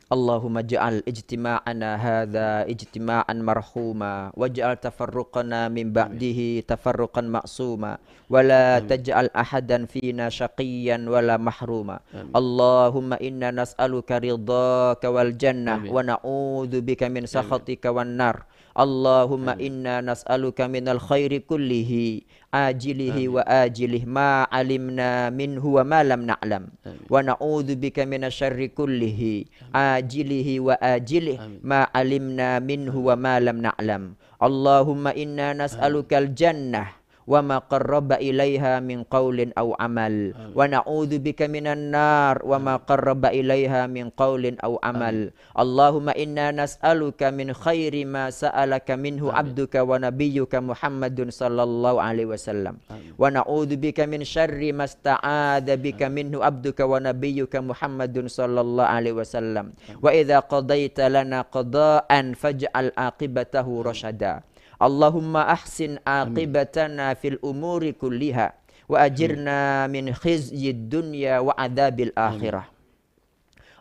Speaker 2: Allahumma ja'al ijtima'ana hadha ijtima'an marhuma waj'al tafarruqana min ba'dihi tafarruqan ma'suma wa la taj'al ahadan fina syaqiyyan wala mahruma. Allahumma inna nas'aluka ridhaka wal jannah wa na'udzu bika min sakhatika wan nar. Allahumma inna nas'aluka minal khairi kullihi ajilihi wa ajilih ma alimna minhu wa ma lam na'lam wa na'udzu bika minasyarri kullihi ajilihi wa ajilih ma alimna minhu wa ma lam na'lam. Allahumma inna nas'aluka al-jannah wa ma qarraba ilaiha min qaulin aw amal wa na'udzu bika minan nar wa ma qarraba ilaiha min qaulin aw amal. Allahumma inna nas'aluka min khairi ma sa'alaka minhu abduka wa nabiyyuka Muhammadun sallallahu alaihi wasallam wa na'udzu bika min syarri ma sta'adza bika minhu abduka wa nabiyyuka Muhammadun sallallahu alaihi wasallam. Wa idza qadaita lana qada'an faj'al aqibatahu rasyada. Allahumma ahsin aqibatana fil umuri kulliha wa ajirna min khizyid dunya wa adzabil akhirah.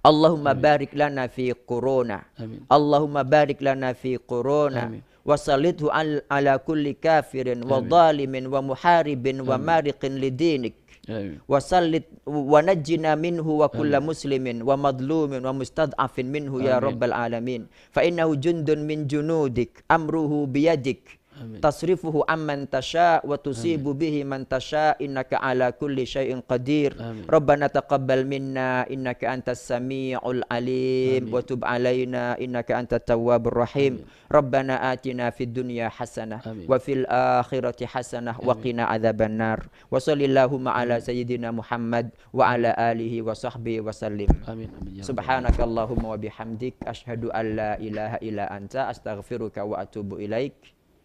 Speaker 2: Allahumma barik lana fi quruna. Allahumma barik lana fi quruna wa sallithu ala kulli kafirin wa zalimin wa muharibin wa mariqin lidinik. Wa sallit wa najjina minhu wa kulla muslimin wa madlumin wa mustad'afin minhu ya rabbal alamin. Fa innahu jundun min junudik amruhu biyadik tasrifuhu amman tasha wa tusibu bihi man tasha innaka ala kulli syai'in qadir. Rabbana taqabbal minna innaka antas samiul alim wa tub alaina innaka antat tawwabur rahim. Rabbana atina fid dunya hasanah wa fil akhirati hasanah wa qina adzaban nar. Wa sallallahu ala sayyidina Muhammad wa ala alihi wa sahbihi wa sallim. Subhanakallahumma wa bihamdik asyhadu an la ilaha illa anta astaghfiruka wa atubu ilaik.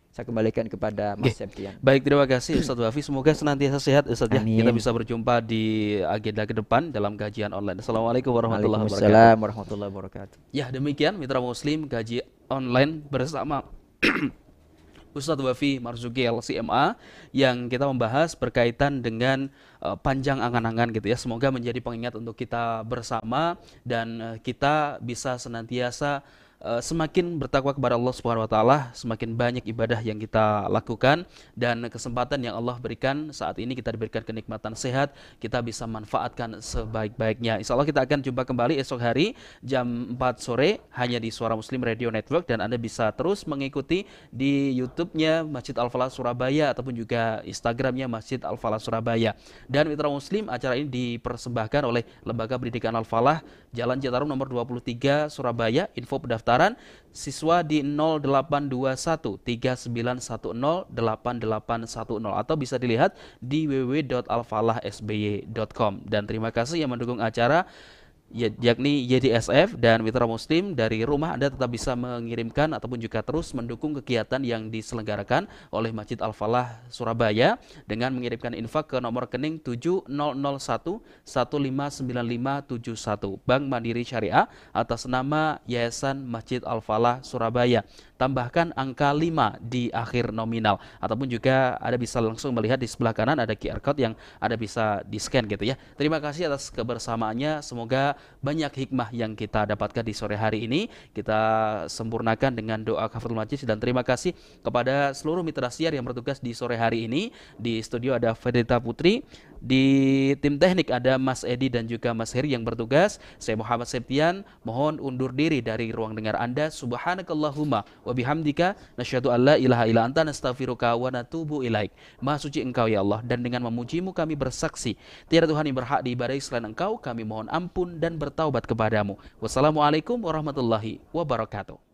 Speaker 2: Saya kembalikan kepada Mas Septian.
Speaker 1: Baik, terima kasih Ustadz Wafi. Semoga senantiasa sehat Ustadz ya. Kita bisa berjumpa di agenda ke depan dalam kajian online. Assalamualaikum warahmatullahi wabarakatuh.
Speaker 2: Waalaikumsalam warahmatullahi wabarakatuh.
Speaker 1: Ya, demikian Mitra Muslim kaji online bersama Ustadz Wafi Marzuki LCMA yang kita membahas berkaitan dengan panjang angan-angan gitu ya. Semoga menjadi pengingat untuk kita bersama dan kita bisa senantiasa semakin bertakwa kepada Allah Subhanahu wa taala, semakin banyak ibadah yang kita lakukan dan kesempatan yang Allah berikan saat ini kita diberikan kenikmatan sehat, kita bisa manfaatkan sebaik-baiknya. Insyaallah kita akan jumpa kembali esok hari jam 4 sore hanya di Suara Muslim Radio Network dan Anda bisa terus mengikuti di YouTube-nya Masjid Al-Falah Surabaya ataupun juga Instagram-nya Masjid Al-Falah Surabaya. Dan Mitra Muslim, acara ini dipersembahkan oleh Lembaga Pendidikan Al-Falah Jalan Citarum nomor 23 Surabaya. Info pendaftaran siswa di 0821 3910 8810 atau bisa dilihat di www.alfalahsby.com. Dan terima kasih yang mendukung acara yakni YDSF dan Mitra Muslim. Dari rumah Anda tetap bisa mengirimkan ataupun juga terus mendukung kegiatan yang diselenggarakan oleh Masjid Al-Falah Surabaya dengan mengirimkan infak ke nomor rekening 7001159571 Bank Mandiri Syariah atas nama Yayasan Masjid Al-Falah Surabaya. Tambahkan angka 5 di akhir nominal ataupun juga Anda bisa langsung melihat di sebelah kanan ada QR code yang Anda bisa di-scan gitu ya. Terima kasih atas kebersamaannya. Semoga banyak hikmah yang kita dapatkan di sore hari ini. Kita sempurnakan dengan doa kafaratul majlis dan terima kasih kepada seluruh mitra siar yang bertugas di sore hari ini. Di studio ada Fedita Putri, Di tim teknik ada Mas Edi dan juga Mas Heri yang bertugas. Saya Muhammad Septian, mohon undur diri dari ruang dengar Anda. Subhanakallahumma wa bihamdika nasyhadu an la ilaha illa anta nastaghfiruka wa natubu ilaik. Maha suci Engkau ya Allah, dan dengan memujimu kami bersaksi tiada Tuhan yang berhak diibadahi selain Engkau. Kami mohon ampun dan bertaubat kepadamu. Wassalamualaikum warahmatullahi wabarakatuh.